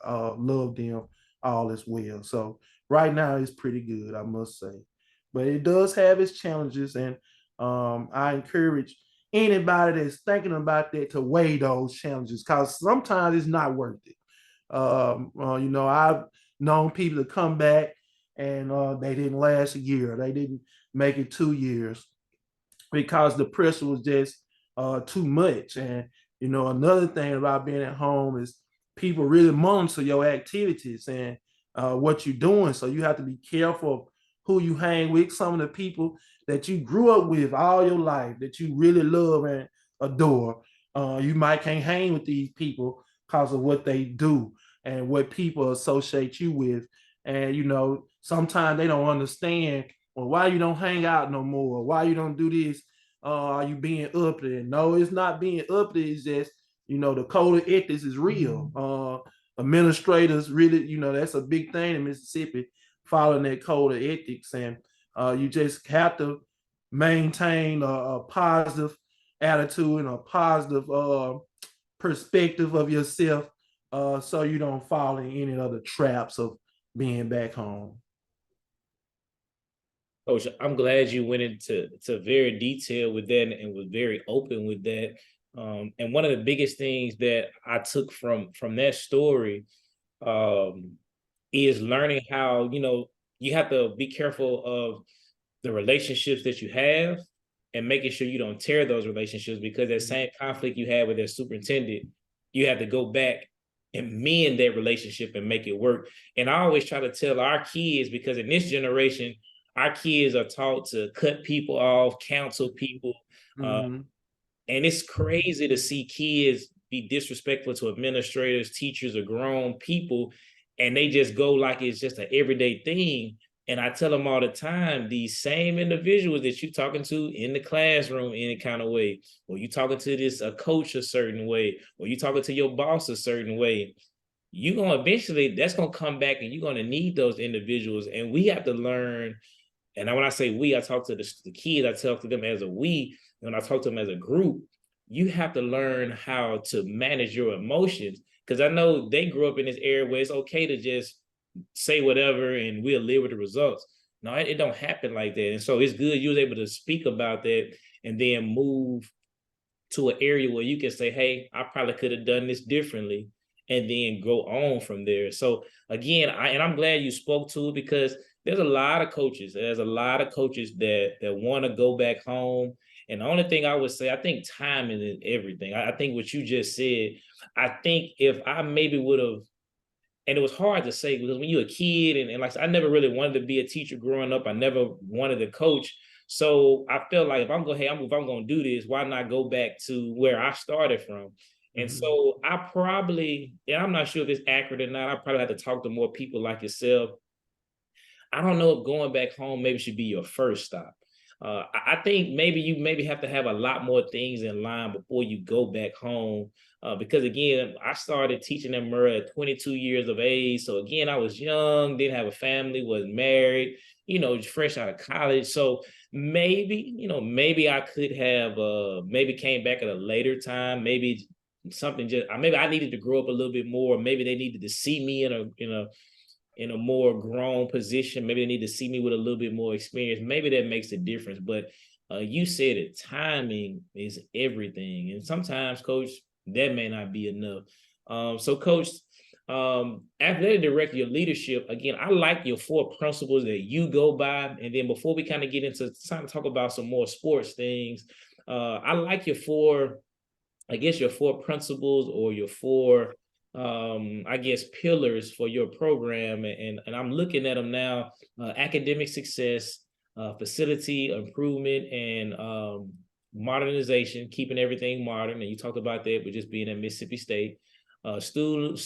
love them all as well. So right now it's pretty good, I must say. But it does have its challenges. And I encourage anybody that's thinking about that to weigh those challenges because sometimes it's not worth it. You know, I've known people to come back and they didn't last a year. They didn't make it 2 years because the pressure was just too much. And, you know, another thing about being at home is people really monitor your activities and what you're doing. So you have to be careful who you hang with. Some of the people that you grew up with all your life that you really love and adore, you might can't hang with these people because of what they do and what people associate you with. And, you know, sometimes they don't understand, well, why you don't hang out no more? Why you don't do this? Are you being uppity? No, it's not being uppity. It's just, you know, the code of ethics is real. Administrators really, you know, that's a big thing in Mississippi, following that code of ethics. And you just have to maintain a positive attitude and a positive perspective of yourself so you don't fall in any other traps of being back home. Coach, I'm glad you went into very detail with that and was very open with that. And one of the biggest things that I took from that story is learning how, you have to be careful of the relationships that you have and making sure you don't tear those relationships, because that same conflict you had with that superintendent, you have to go back and mend that relationship and make it work. And I always try to tell our kids, because in this generation, our kids are taught to cut people off, counsel people. Mm-hmm. And it's crazy to see kids be disrespectful to administrators, teachers, or grown people, and they just go like it's just an everyday thing. And I tell them all the time, these same individuals that you're talking to in the classroom in any kind of way, or you talking to a coach a certain way, or you talking to your boss a certain way, you're going to eventually, that's going to come back and you're going to need those individuals. And we have to learn. And when I say we, I talk to the kids, I talk to them as a we. When I talk to them as a group, you have to learn how to manage your emotions. Because I know they grew up in this area where it's okay to just say whatever and we'll live with the results. No, it don't happen like that. And so it's good you was able to speak about that and then move to an area where you can say, hey, I probably could have done this differently, and then go on from there. So again, I'm glad you spoke to it, because there's a lot of coaches. There's a lot of coaches that want to go back home. And the only thing I would say, I think timing is everything. I think what you just said, I think if I maybe would have, and it was hard to say because when you're a kid, and like I never really wanted to be a teacher growing up. I never wanted to coach. So I felt like if I'm going to do this, why not go back to where I started from? And so I probably, and I'm not sure if it's accurate or not, I probably have to talk to more people like yourself. I don't know if going back home maybe should be your first stop. I think maybe you have to have a lot more things in line before you go back home. Because again, I started teaching them at 22 years of age. So again, I was young, didn't have a family, was married, fresh out of college. So maybe I could have maybe came back at a later time. Maybe maybe I needed to grow up a little bit more. Maybe they needed to see me in a more grown position. Maybe they need to see me with a little bit more experience. Maybe that makes a difference. But you said it, timing is everything. And sometimes, coach, that may not be enough. So coach, athletic director, your leadership, again, I like your 4 principles that you go by. And then before we kind of get into time to talk about some more sports things, I like your 4 principles, or your 4 pillars for your program. And I'm looking at them now: academic success, facility improvement, and modernization, keeping everything modern. And you talked about that with just being at Mississippi State. Student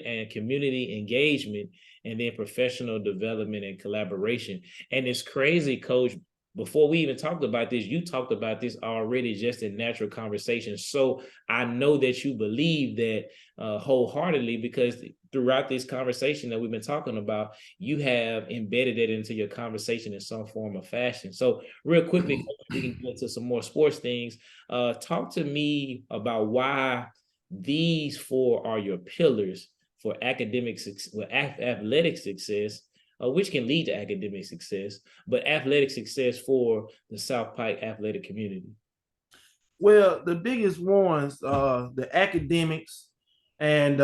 and community engagement, and then professional development and collaboration. And it's crazy, coach, before we even talked about this, you talked about this already just in natural conversation. So I know that you believe that wholeheartedly, because throughout this conversation that we've been talking about, you have embedded it into your conversation in some form or fashion. So real quickly, we can get into some more sports things. Talk to me about why these 4 are your pillars for athletic success, which can lead to academic success, but athletic success for the South Pike athletic community. Well, the biggest ones, the academics and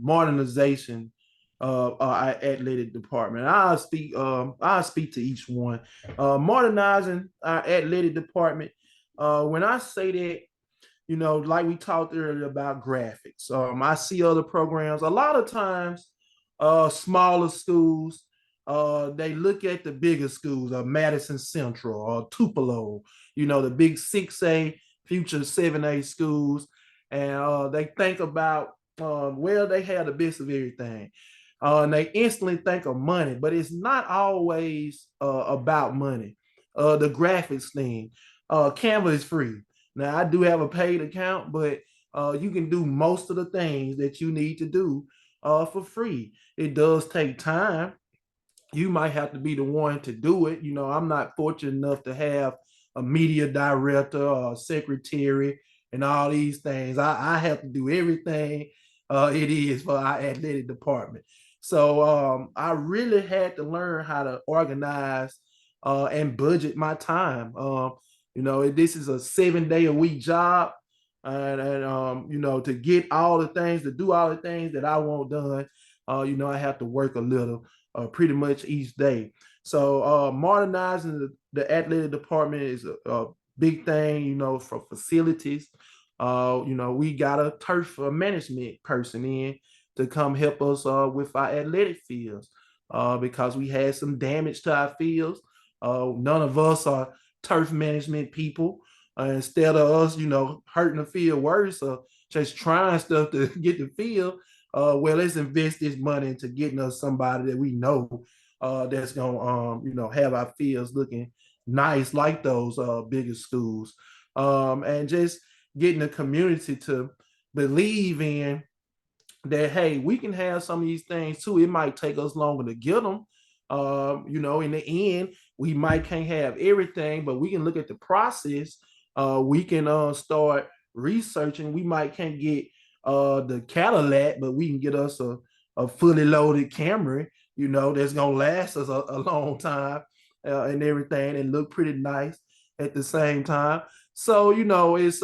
modernization of our athletic department. I'll speak to each one. Modernizing our athletic department. When I say that, like we talked earlier about graphics. I see other programs. A lot of times, smaller schools, they look at the bigger schools, Madison Central or Tupelo, the big 6A, future 7A schools. And they think about, they have the best of everything. And they instantly think of money, but it's not always about money. The graphics thing, Canva is free. Now, I do have a paid account, but you can do most of the things that you need to do for free. It does take time. You might have to be the one to do it. I'm not fortunate enough to have a media director or a secretary and all these things. I have to do everything it is for our athletic department. So I really had to learn how to organize and budget my time. This is a 7-day-a-week job. And to get all the things, to do all the things that I want done, I have to work a little, pretty much each day. So modernizing the athletic department is a big thing, for facilities. We got a turf management person in to come help us with our athletic fields, because we had some damage to our fields. None of us are turf management people. Instead of us, hurting the field worse or just trying stuff to get the field, well, let's invest this money into getting us somebody that we know that's gonna, have our fields looking nice like those bigger schools, and just getting the community to believe in that, hey, we can have some of these things too. It might take us longer to get them. In the end, we might can't have everything, but we can look at the process. We can start researching. We might can't get the Cadillac, but we can get us a fully loaded Camry, that's gonna last us a long time, and everything, and look pretty nice at the same time. So, it's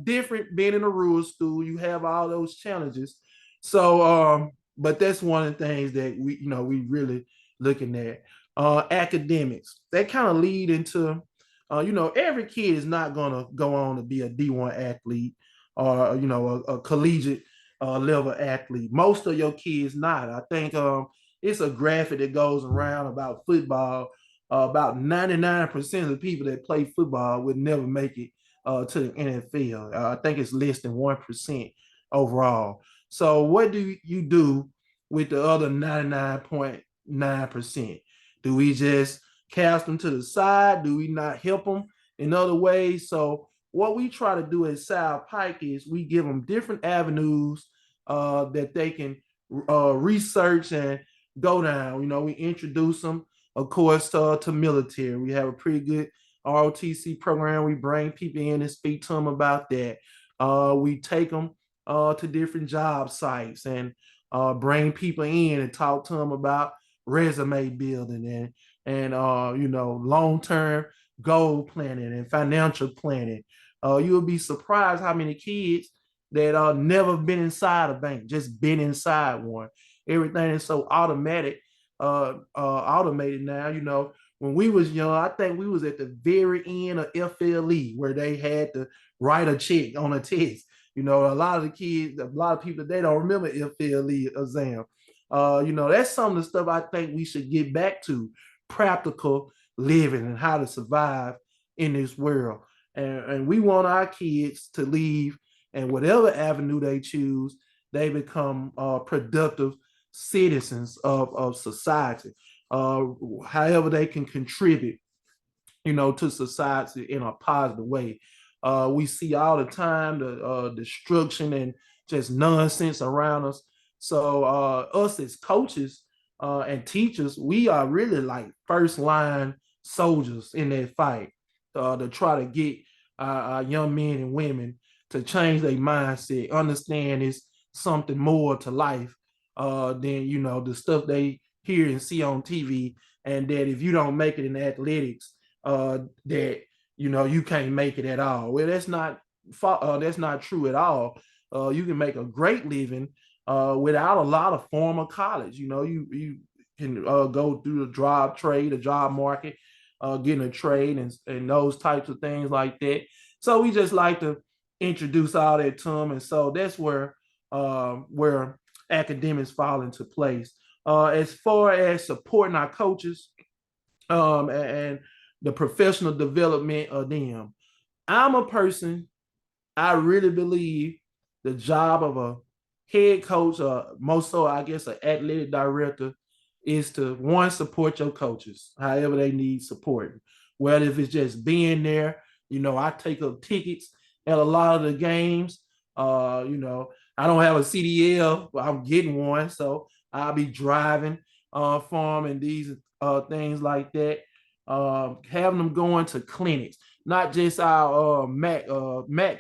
different being in a rural school. You have all those challenges. So, but that's one of the things that we really looking at. Academics, that kind of lead into, every kid is not gonna go on to be a D1 athlete or a collegiate level athlete. Most of your kids not. I think it's a graphic that goes around about football. About 99% of the people that play football would never make it to the NFL. I think it's less than 1% overall. So what do you do with the other 99.9%? Do we just cast them to the side? Do we not help them in other ways? So what we try to do at South Pike is we give them different avenues that they can research and go down. We introduce them, of course, to military. We have a pretty good ROTC program. We bring people in and speak to them about that. We take them to different job sites and bring people in and talk to them about resume building and long-term goal planning and financial planning. You'll be surprised how many kids that never been inside a bank, just been inside one. Everything is so automated now. When we was young, I think we was at the very end of FLE where they had to write a check on a test. A lot of the kids, a lot of people, they don't remember FLE exam. That's some of the stuff I think we should get back to, practical living and how to survive in this world. And we want our kids to leave, and whatever avenue they choose, they become productive citizens of society. However they can contribute, to society in a positive way. We see all the time the destruction and just nonsense around us. So us as coaches and teachers, we are really like first line soldiers in that fight to try to get our young men and women to change their mindset, understand it's something more to life than the stuff they hear and see on TV, and that if you don't make it in athletics, that you can't make it at all. Well, that's not true at all. You can make a great living without a lot of formal college. You can go through the job market, getting a trade and those types of things like that. So we just like to introduce all that to them, and so that's where academics fall into place. As far as supporting our coaches and the professional development of them, I'm a person, I really believe the job of a head coach, or most so, I guess, an athletic director, is to, one, support your coaches, however they need support. Whether if it's just being there, I take up tickets at a lot of the games. I don't have a CDL, but I'm getting one, so I'll be driving for them and these things like that. Having them going to clinics, not just our Mac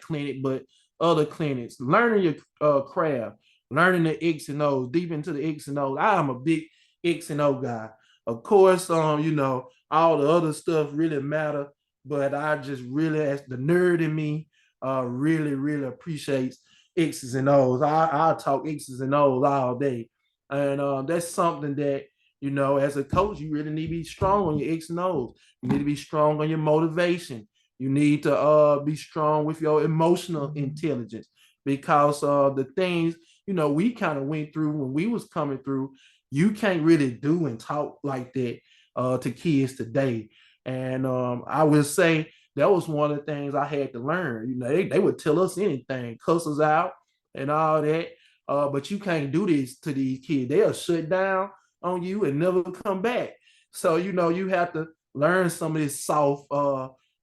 clinic, but other clinics, learning your craft, learning the X and O's, deep into the X and O's. I'm a big X and O guy. Of course, all the other stuff really matter, but I just really, as the nerd in me, really, really appreciates X's and O's. I talk X's and O's all day. And that's something that, as a coach, you really need to be strong on your X and O's. You need to be strong on your motivation. You need to be strong with your emotional intelligence, because the things, we kind of went through when we was coming through, you can't really do and talk like that to kids today. And I would say that was one of the things I had to learn. They would tell us anything, cuss us out and all that. But you can't do this to these kids. They'll shut down on you and never come back. So, you have to learn some of this soft,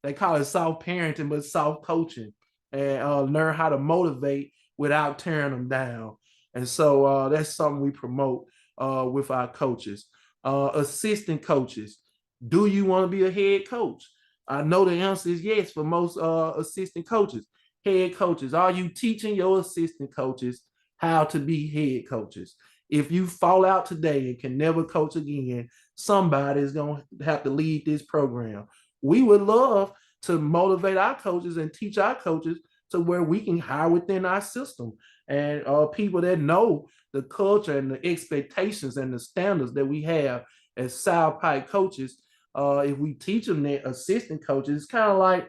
they call it soft parenting, but soft coaching, and learn how to motivate without tearing them down. And so that's something we promote with our coaches. Assistant coaches, do you want to be a head coach? I know the answer is yes for most assistant coaches. Head coaches, are you teaching your assistant coaches how to be head coaches? If you fall out today and can never coach again, somebody is going to have to lead this program. We would love to motivate our coaches and teach our coaches to where we can hire within our system, and people that know the culture and the expectations and the standards that we have as South Pike coaches. If we teach them that assistant coaches, it's kind of like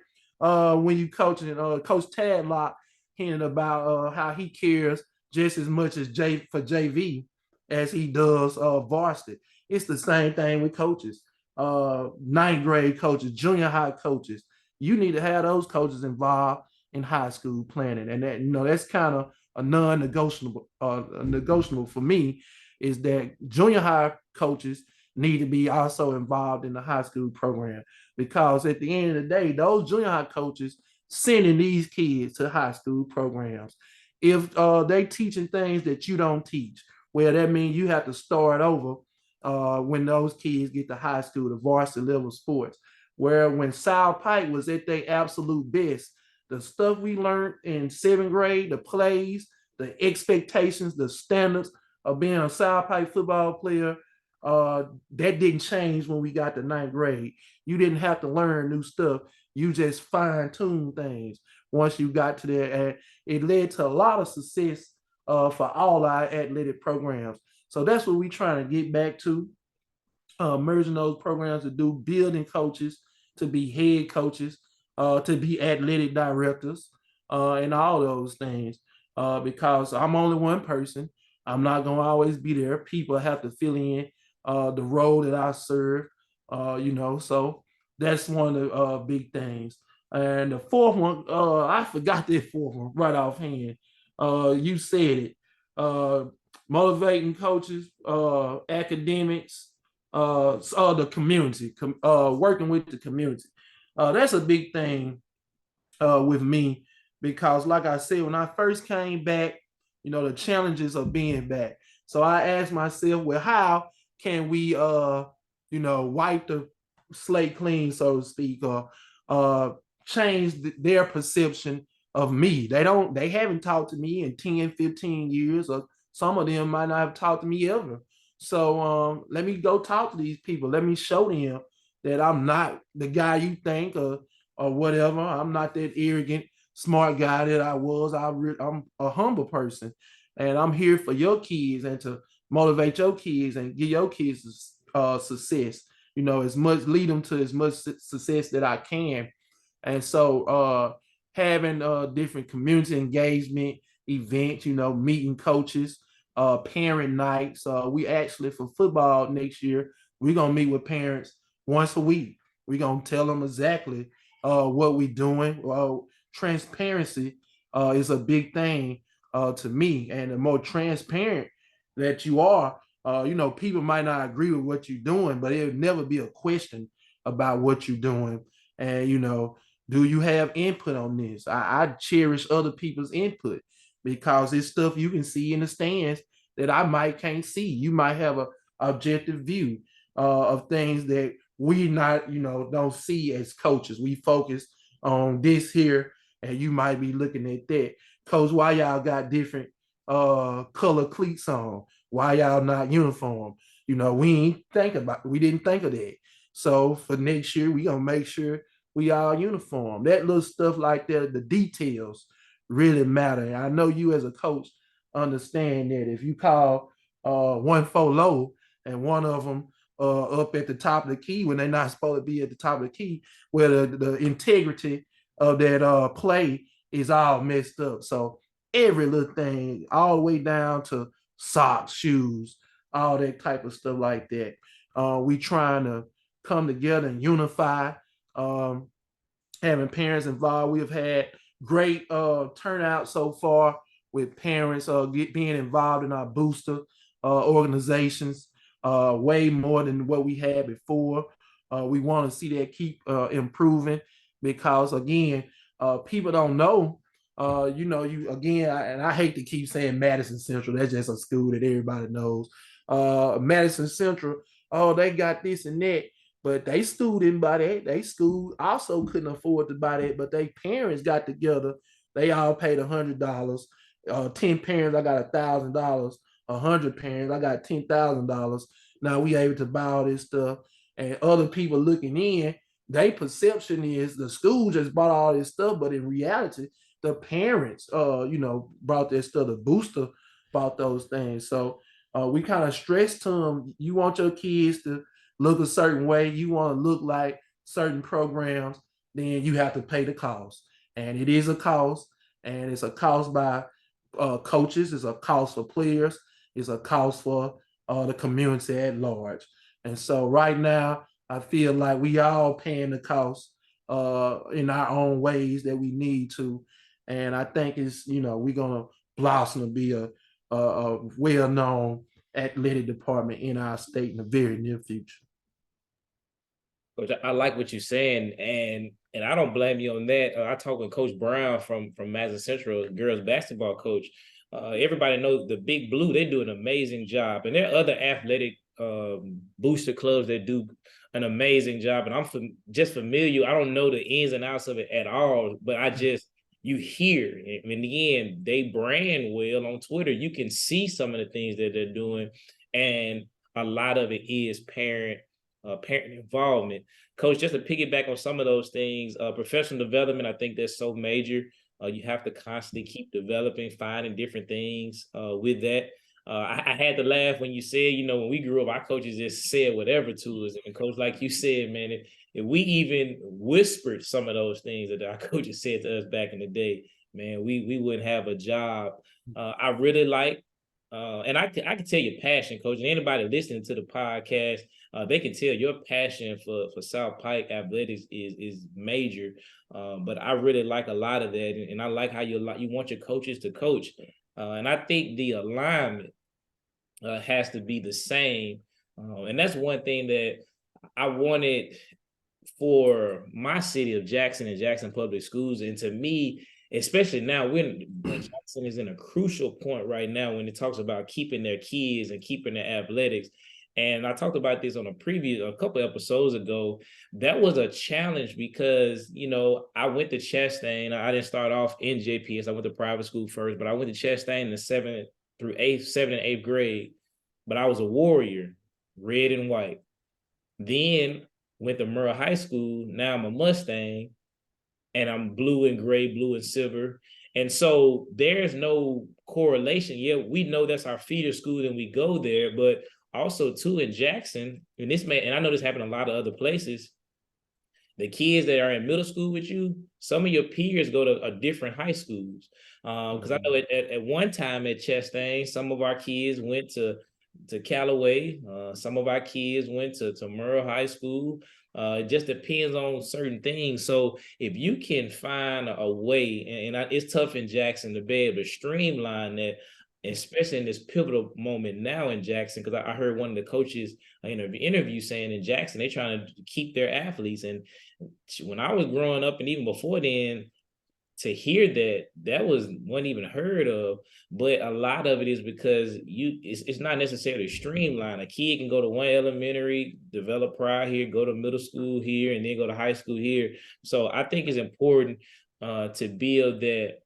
when you coaching Coach Tadlock hinted about how he cares just as much as for JV as he does varsity. It's the same thing with coaches, ninth grade coaches, junior high coaches. You need to have those coaches involved in high school planning, and that's kind of a non-negotiable. Negotiable for me is that junior high coaches need to be also involved in the high school program, because at the end of the day, those junior high coaches sending these kids to high school programs. If they teaching things that you don't teach, well, that means you have to start over when those kids get to high school, the varsity level sports. Where when South Pike was at their absolute best, the stuff we learned in seventh grade, the plays, the expectations, the standards of being a South Pike football player, that didn't change when we got to ninth grade. You didn't have to learn new stuff. You just fine-tune things once you got to there. And it led to a lot of success for all our athletic programs. So that's what we're trying to get back to, merging those programs to do building coaches, to be head coaches, to be athletic directors, and all those things. Because I'm only one person. I'm not going to always be there. People have to fill in the role that I serve, so that's one of the big things. And the fourth one, I forgot that fourth one right offhand. You said it. Motivating coaches, academics, the community, working with the community. That's a big thing with me, because like I said, when I first came back, the challenges of being back. So I asked myself, well, how can we, wipe the slate clean, so to speak, or change their perception of me? They haven't talked to me in 10, 15 years, or some of them might not have talked to me ever. So let me go talk to these people. Let me show them that I'm not the guy you think, or whatever. I'm not that arrogant, smart guy that I was. I'm a humble person, and I'm here for your kids and to motivate your kids and give your kids success. As much, lead them to as much success that I can. And so having different community engagement events, meeting coaches, parent nights. We actually, for football next year, we're gonna meet with parents once a week. We're gonna tell them exactly what we're doing. Transparency is a big thing to me, and the more transparent that you are, people might not agree with what you're doing, but it'll never be a question about what you're doing. And do you have input on this? I cherish other people's input, because it's stuff you can see in the stands that I might can't see. You might have a objective view of things that we not, don't see as coaches. We focus on this here, and you might be looking at that. Coach, why y'all got different color cleats on? Why y'all not uniform? We didn't think of that. So for next year, we gonna make sure we all uniform. That little stuff like that, the details really matter. And I know you as a coach understand that if you call 1-4 low and one of them up at the top of the key when they're not supposed to be at the top of the key, where the integrity of that play is all messed up. So every little thing, all the way down to socks, shoes, all that type of stuff like that. We trying to come together and unify, um, having parents involved. We've had great turnout so far with parents being involved in our booster organizations, way more than what we had before. We want to see that keep improving because, again, people don't know. You again, and I hate to keep saying Madison Central. That's just a school that everybody knows. Madison Central, oh, they got this and that, but they school didn't buy that. They school also couldn't afford to buy that, but they parents got together. They all paid $100. 10 parents, I got $1,000. 100 parents, I got $10,000. Now we able to buy all this stuff, and other people looking in, their perception is the school just bought all this stuff, but in reality, the parents, brought that stuff. The booster bought those things. So we kind of stress to them, you want your kids to look a certain way, you want to look like certain programs, then you have to pay the cost. And it is a cost, and it's a cost by coaches, it's a cost for players, it's a cost for the community at large. And so right now, I feel like we all paying the cost in our own ways that we need to. And I think we're going to blossom to be a well-known athletic department in our state in the very near future. Coach, I like what you're saying, and I don't blame you on that. I talked with Coach Brown from Madison Central, girls basketball coach. Everybody knows the Big Blue; they do an amazing job, and there are other athletic booster clubs that do an amazing job. And I'm just familiar. I don't know the ins and outs of it at all, but you hear. And in the end, they brand well on Twitter. You can see some of the things that they're doing, and a lot of it is parent involvement. Coach, just to piggyback on some of those things, professional development, I think that's so major. You have to constantly keep developing, finding different things with that. I had to laugh when you said, when we grew up, our coaches just said whatever to us. And Coach, like you said, man, if we even whispered some of those things that our coaches said to us back in the day, man, we wouldn't have a job. I really like, and I can tell your passion, Coach, and anybody listening to the podcast, they can tell your passion for South Pike athletics is major. But I really like a lot of that, and I like how you want your coaches to coach. And I think the alignment has to be the same. And that's one thing that I wanted for my city of Jackson and Jackson Public Schools. And to me, especially now, when Jackson is in a crucial point right now when it talks about keeping their kids and keeping their athletics. And I talked about this on a couple episodes ago. That was a challenge because, I went to Chastain. I didn't start off in JPS. I went to private school first, but I went to Chastain in the 7th and 8th grade. But I was a Warrior, red and white. Then went to Murrah High School. Now I'm a Mustang, and I'm blue and gray, blue and silver. And so there's no correlation. Yeah, we know that's our feeder school and we go there, but also too in Jackson, and I know this happened a lot of other places, the kids that are in middle school with you, some of your peers go to different high schools. Because I know at one time at Chastain, some of our kids went to Callaway. Some of our kids went to Murrah High School. It just depends on certain things. So if you can find a way, and it's tough in Jackson to be able to streamline that, especially in this pivotal moment now in Jackson, because I heard one of the coaches in an interview saying in Jackson, they're trying to keep their athletes. And when I was growing up, and even before then, to hear that wasn't even heard of. But a lot of it is because it's not necessarily streamlined. A kid can go to one elementary, develop pride here, go to middle school here, and then go to high school here. So I think it's important to build that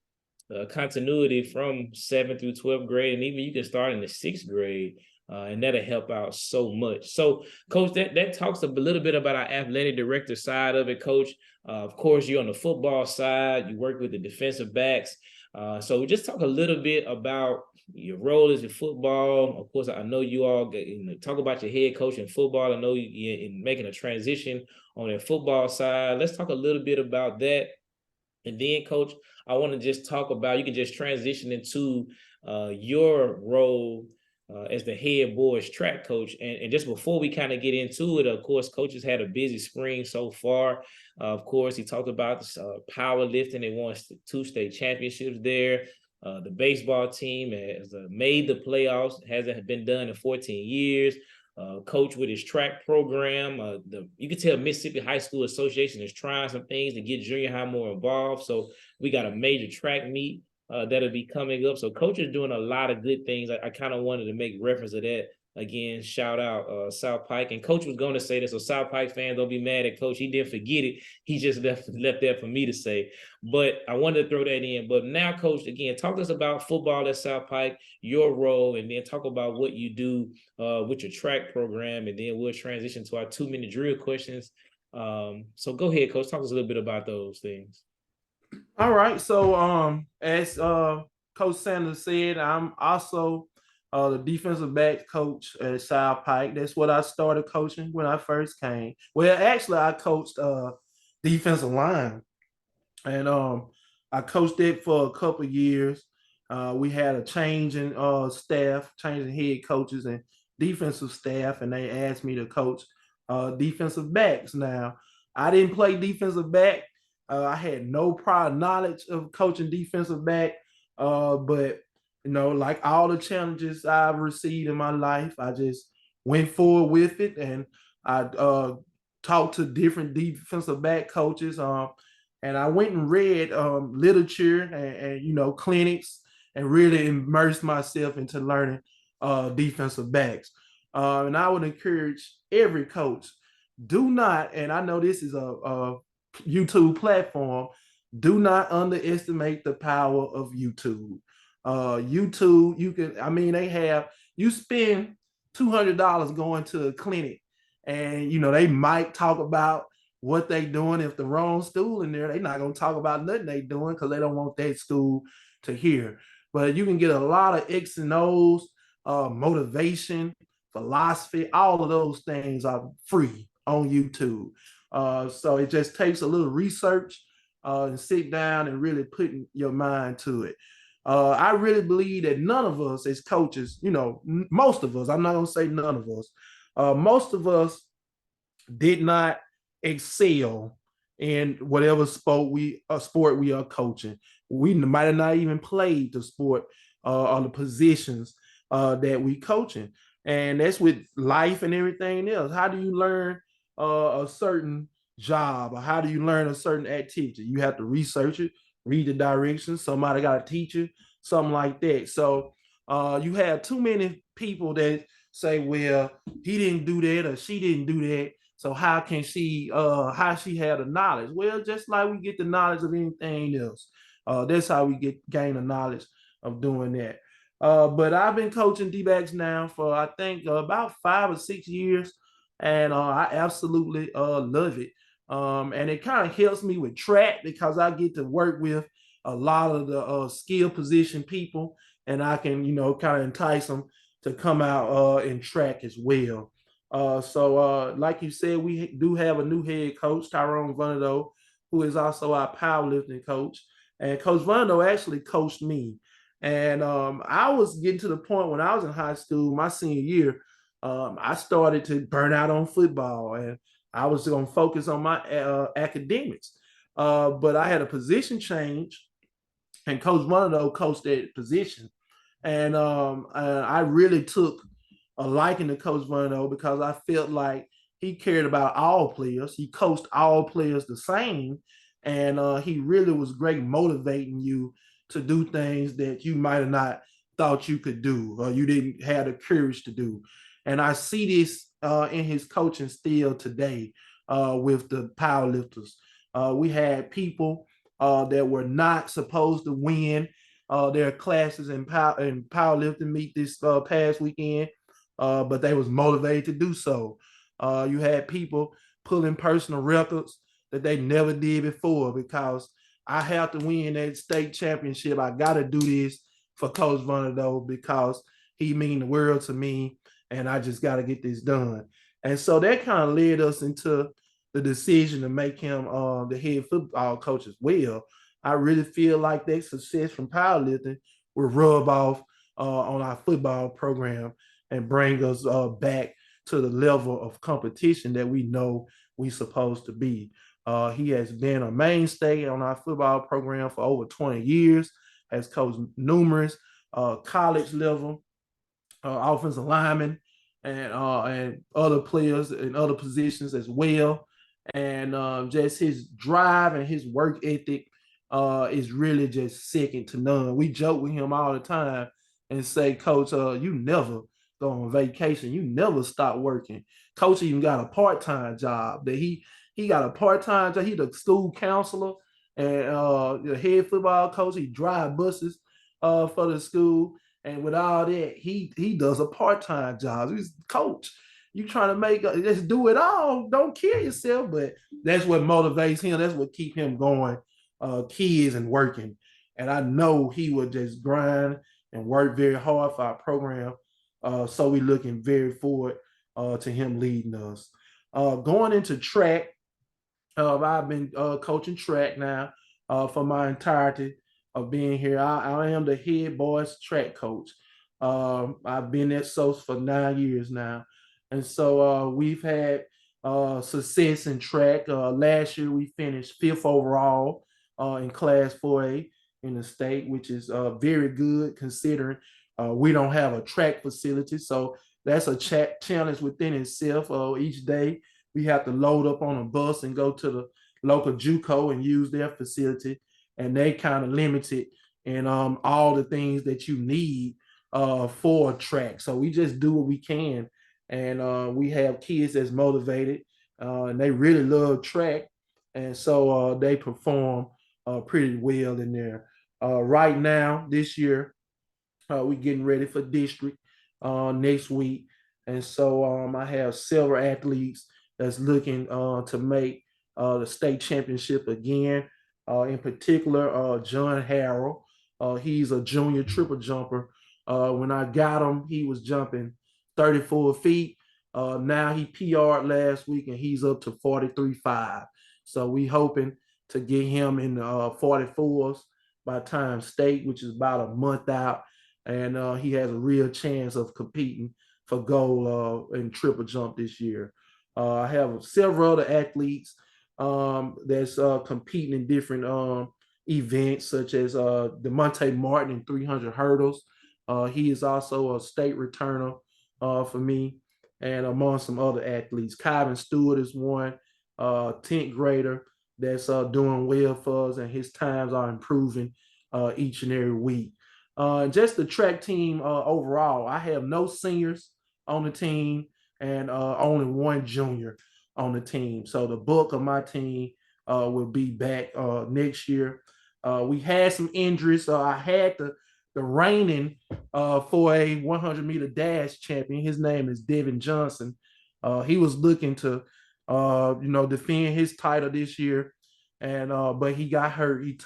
continuity from 7th through 12th grade, and even you can start in the 6th grade. and that'll help out so much. So, Coach, that talks a little bit about our athletic director side of it, Coach. Of course, you're on the football side. You work with the defensive backs. So just talk a little bit about your role as in football. Of course, I know you all talk about your head coach in football. I know you're in making a transition on that football side. Let's talk a little bit about that. And then, Coach, I want to just talk about, you can just transition into your role as the head boys track coach. And just before we kind of get into it, of course, Coach has had a busy spring so far. Of course, he talked about powerlifting. They won 2 state championships there. The baseball team has made the playoffs, hasn't been done in 14 years. Coach with his track program. You can tell Mississippi High School Association is trying some things to get junior high more involved. So we got a major track meet that'll be coming up. So Coach is doing a lot of good things. I kind of wanted to make reference to that. Again, shout out South Pike. And Coach was going to say this, so South Pike fans, don't be mad at Coach. He didn't forget it. He just left that for me to say. But I wanted to throw that in. But now, Coach, again, talk to us about football at South Pike, your role, and then talk about what you do with your track program. And then we'll transition to our 2-minute drill questions. So go ahead, Coach. Talk to us a little bit about those things. All right. So as Coach Sanders said, I'm also the defensive back coach at South Pike. That's what I started coaching when I first came. Well, actually, I coached defensive line, and I coached it for a couple of years. We had a change in staff, change in head coaches and defensive staff, and they asked me to coach defensive backs. Now, I didn't play defensive back. I had no prior knowledge of coaching defensive back, but like all the challenges I've received in my life, I just went forward with it, and I talked to different defensive back coaches, and I went and read literature and clinics, and really immersed myself into learning defensive backs. And I would encourage every coach, do not, and I know this is a YouTube platform, do not underestimate the power of YouTube. YouTube, you spend $200 going to a clinic, and they might talk about what they doing. If the wrong school in there, they're not going to talk about nothing they doing because they don't want that school to hear. But you can get a lot of X and O's, motivation, philosophy, all of those things are free on YouTube. So it just takes a little research and sit down and really putting your mind to it. I really believe that none of us as coaches, most of us, I'm not going to say none of us, most of us did not excel in whatever sport we are coaching. We might have not even played the sport or the positions that we coaching. And that's with life and everything else. How do you learn a certain job, or how do you learn a certain activity? You have to research it, read the directions. Somebody got to teach you, something like that. So you have too many people that say, well, he didn't do that or she didn't do that, so how can she how she had the knowledge? Well, just like we get the knowledge of anything else, that's how we gain the knowledge of doing that. But I've been coaching D-backs now for I think about 5 or 6 years, and I absolutely love it. And it kind of helps me with track because I get to work with a lot of the skill position people, and I can kind of entice them to come out and track as well. So like you said, we do have a new head coach, Tyrone Vonado, who is also our powerlifting coach. And Coach Vonado actually coached me. And I was getting to the point when I was in high school, my senior year, I started to burn out on football, and I was going to focus on my academics. But I had a position change, and Coach Vonado coached that position. And I really took a liking to Coach Vonado because I felt like he cared about all players. He coached all players the same, and he really was great motivating you to do things that you might have not thought you could do, or you didn't have the courage to do. And I see this in his coaching still today with the powerlifters. We had people that were not supposed to win their classes in powerlifting meet this past weekend. but they was motivated to do so. You had people pulling personal records that they never did before because I have to win that state championship. I got to do this for Coach Vonado because he mean the world to me, and I just got to get this done. And so that kind of led us into the decision to make him the head football coach as well. I really feel like that success from powerlifting will rub off on our football program and bring us back to the level of competition that we know we supposed to be. He has been a mainstay on our football program for over 20 years, has coached numerous college level offensive linemen and other players in other positions as well. And just his drive and his work ethic is really just second to none. We joke with him all the time and say, Coach, you never go on vacation. You never stop working. Coach even got a part-time job that he got a part-time job. He's the school counselor and the head football coach. He drive buses for the school. And with all that, he does a part-time job. He's coach. You trying to make just do it all. Don't kill yourself. But that's what motivates him. That's what keep him going. Kids and working. And I know he would just grind and work very hard for our program. So we looking very forward to him leading us. Going into track, I've been coaching track now for my entirety of being here. I am the head boys track coach. I've been at SOS for 9 years now. And so we've had success in track. Last year we finished fifth overall in Class 4A in the state, which is very good considering we don't have a track facility. So that's a challenge within itself. Each day we have to load up on a bus and go to the local JUCO and use their facility. And they kind of limited in all the things that you need for a track. So we just do what we can. And we have kids that's motivated and they really love track. And so they perform pretty well in there. Right now, this year, we're getting ready for district next week. And so I have several athletes that's looking to make the state championship again. In particular, John Harrell. He's a junior triple jumper. When I got him, he was jumping 34 feet. Now he PR'd last week and he's up to 43.5. So we hoping to get him in the 44s by time state, which is about a month out. And he has a real chance of competing for gold in triple jump this year. I have several other athletes that's competing in different events, such as DeMonte Martin in 300 hurdles. He is also a state returner for me, and among some other athletes. Kyron Stewart is one 10th grader that's doing well for us, and his times are improving each and every week. Just the track team overall, I have no seniors on the team and only one junior on the team. So the bulk of my team will be back next year. We had some injuries. So I had the reigning for a 100-meter dash champion. His name is Devin Johnson. He was looking to, defend his title this year, and but he got hurt. He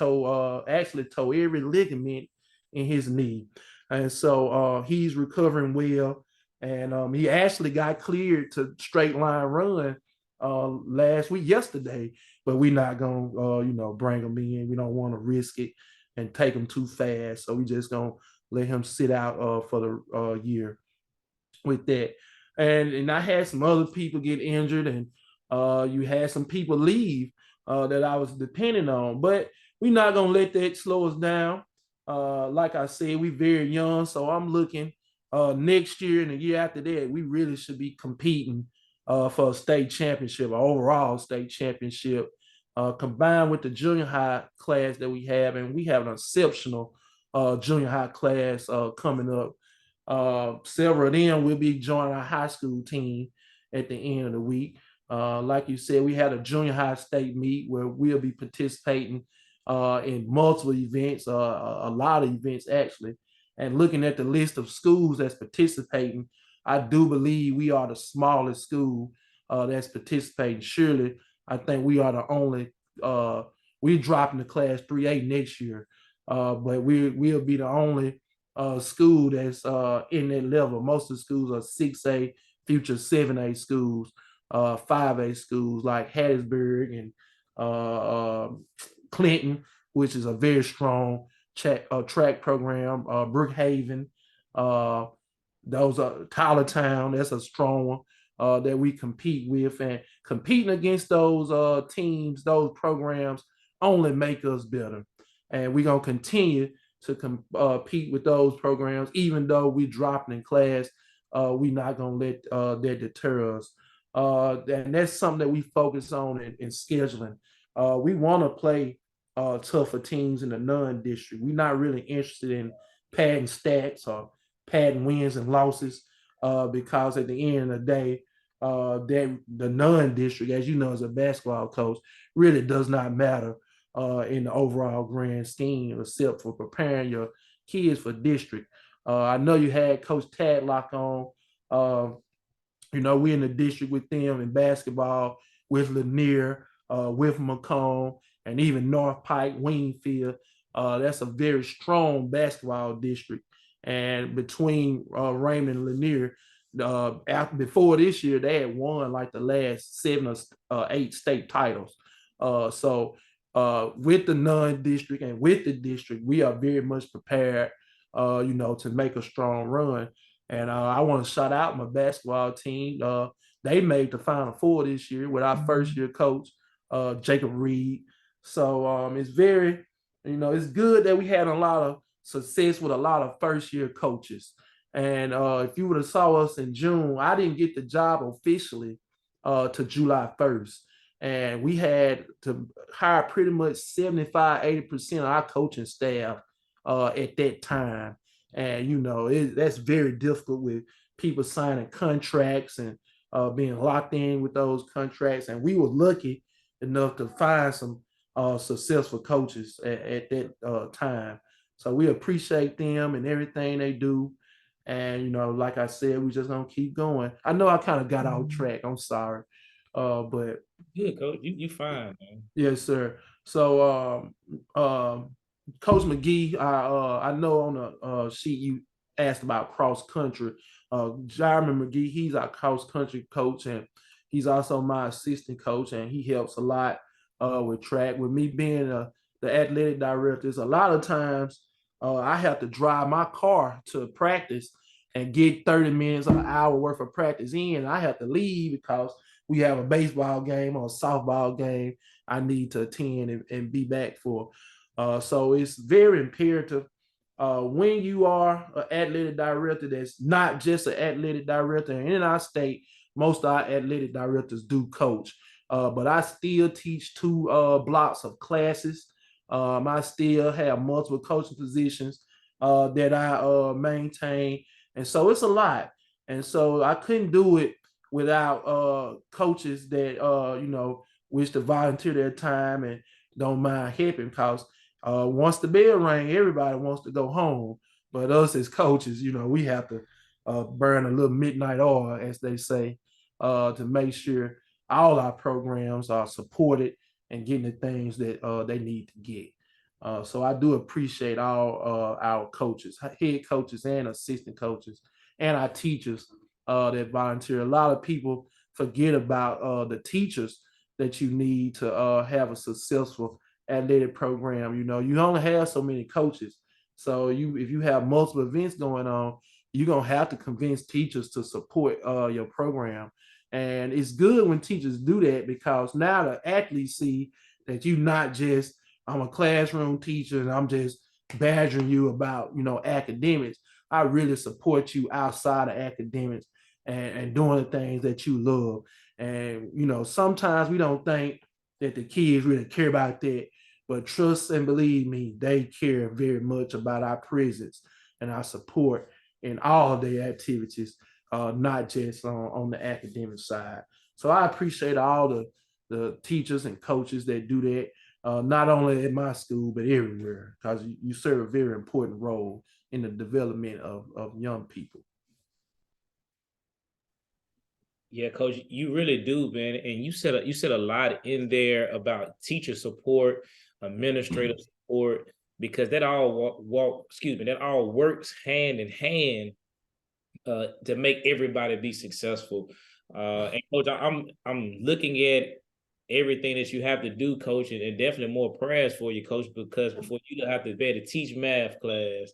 actually tore every ligament in his knee, and so he's recovering well. And he actually got cleared to straight line run yesterday, but we're not gonna bring him in. We don't want to risk it and take him too fast, so we just gonna let him sit out for the year with that. And I had some other people get injured, and you had some people leave that I was depending on, but we're not gonna let that slow us down. Like I said, we very young, so I'm looking next year and the year after that, we really should be competing for a state championship, an overall state championship, combined with the junior high class that we have. And we have an exceptional junior high class coming up. Several of them will be joining our high school team at the end of the week. Like you said, we had a junior high state meet where we'll be participating in multiple events, a lot of events actually. And looking at the list of schools that's participating, I do believe we are the smallest school that's participating. Surely, I think we are the only. We're dropping the class 3A next year, but we'll be the only school that's in that level. Most of the schools are 6A, future 7A schools, 5A schools like Hattiesburg and uh, Clinton, which is a very strong track program. Brookhaven, uh, those are Tylertown. That's a strong one that we compete with, and competing against those teams, those programs, only make us better. And we're gonna continue to compete with those programs, even though we're dropping in class. We're not gonna let that deter us. And that's something that we focus on in scheduling. We want to play tougher teams in the non-district. We're not really interested in padding stats or padding wins and losses because at the end of the day, that the non-district, as you know, as a basketball coach, really does not matter in the overall grand scheme, except for preparing your kids for district. I know you had Coach Tadlock on. We're in the district with them in basketball, with Lanier, with Macomb, and even North Pike, Wingfield. That's a very strong basketball district. And between Raymond and Lanier, before this year, they had won like the last 7 or 8 state titles. So with the non-district and with the district, we are very much prepared, to make a strong run. And I want to shout out my basketball team. They made the Final Four this year with our first year coach, Jacob Reed. So it's very, it's good that we had a lot of success with a lot of first year coaches. And if you would have saw us in June, I didn't get the job officially to July 1st. And we had to hire pretty much 75-80% of our coaching staff at that time. And, that's very difficult with people signing contracts and being locked in with those contracts. And we were lucky enough to find some successful coaches at that time. So we appreciate them and everything they do. And, like I said, we just gonna keep going. I know I kind of got off track. I'm sorry. But Good, coach. You fine, man. yes, sir. So Coach McGee, I know on the sheet you asked about cross country. Jeremy McGee, he's our cross country coach, and he's also my assistant coach, and he helps a lot with track. With me being the athletic director, there's a lot of times I have to drive my car to practice and get 30 minutes or an hour worth of practice in. And I have to leave because we have a baseball game or a softball game I need to attend and be back for. So it's very imperative when you are an athletic director that's not just an athletic director. And in our state, most of our athletic directors do coach. But I still teach 2 blocks of classes. I still have multiple coaching positions that I maintain. And so it's a lot. And so I couldn't do it without coaches that, wish to volunteer their time and don't mind helping, because once the bell rang, everybody wants to go home. But us as coaches, we have to burn a little midnight oil, as they say, to make sure all our programs are supported and getting the things that they need to get. So I do appreciate all our coaches, head coaches and assistant coaches, and our teachers that volunteer. A lot of people forget about the teachers that you need to have a successful athletic program. You only have so many coaches. So if you have multiple events going on, you're going to have to convince teachers to support your program. And it's good when teachers do that, because now the athletes see that you're not just, I'm a classroom teacher and I'm just badgering you about, academics. I really support you outside of academics and doing the things that you love. And, sometimes we don't think that the kids really care about that, but trust and believe me, they care very much about our presence and our support in all of their activities, not just on the academic side. So I appreciate all the teachers and coaches that do that, not only at my school, but everywhere, because you serve a very important role in the development of young people. Yeah, coach, you really do, man. And you said a lot in there about teacher support, administrative support, because that all that all works hand in hand to make everybody be successful. And coach, I'm looking at everything that you have to do, coach, and definitely more prayers for you, coach, because before you have to be able to teach math class,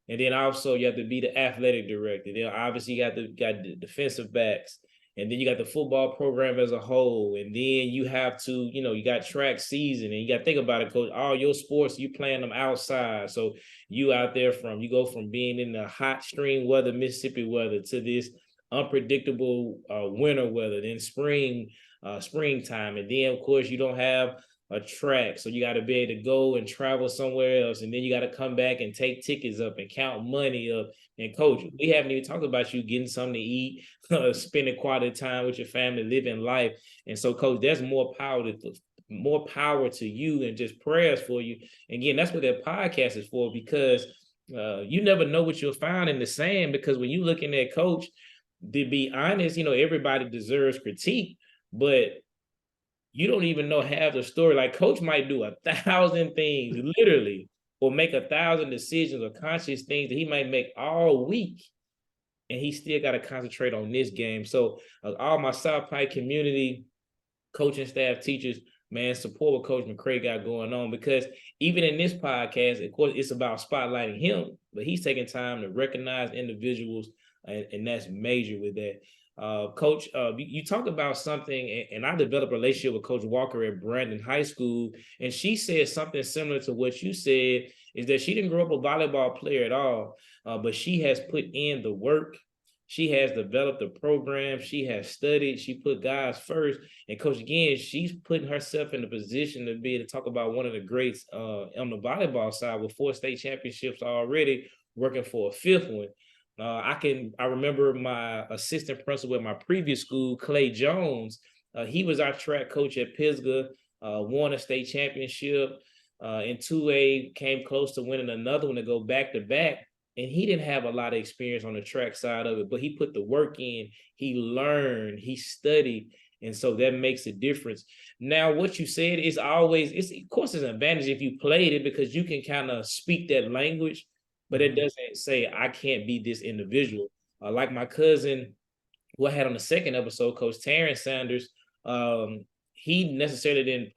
and then also you have to be the athletic director. Then obviously you got the defensive backs, and then you got the football program as a whole, and then you have to, you got track season, and you got to think about it, coach. All your sports you playing them outside, so you out there you go from being in the hot stream weather, Mississippi weather, to this unpredictable winter weather, then springtime, and then of course you don't have a track, so you got to be able to go and travel somewhere else, and then you got to come back and take tickets up and count money up. And coach, we haven't even talked about you getting something to eat, spending quality time with your family, living life. And so, coach, there's more power to you, and just prayers for you. Again, that's what that podcast is for, because you never know what you'll find in the sand. Because when you looking at coach, to be honest, everybody deserves critique, but you don't even know half the story. Like coach might do 1,000 things, literally, or make 1,000 decisions or conscious things that he might make all week, and he still got to concentrate on this game. So all my South Pike community, coaching staff, teachers, man, support what Coach McCray got going on, because even in this podcast, of course, it's about spotlighting him, but he's taking time to recognize individuals, and that's major with that. Coach, you talk about something, and I developed a relationship with Coach Walker at Brandon High School, and she said something similar to what you said, is that she didn't grow up a volleyball player at all, but she has put in the work. She has developed a program. She has studied. She put guys first. And coach, again, she's putting herself in a position to be able to talk about one of the greats on the volleyball side, with 4 state championships already, working for a 5th one. I remember my assistant principal at my previous school, Clay Jones. He was our track coach at Pisgah, won a state championship in 2A, came close to winning another one to go back to back. And he didn't have a lot of experience on the track side of it, but he put the work in, he learned, he studied. And so that makes a difference. Now, what you said is always, of course, it's an advantage if you played it, because you can kind of speak that language, but it doesn't say I can't be this individual. Like my cousin, who I had on the second episode, Coach Terrence Sanders, he didn't necessarily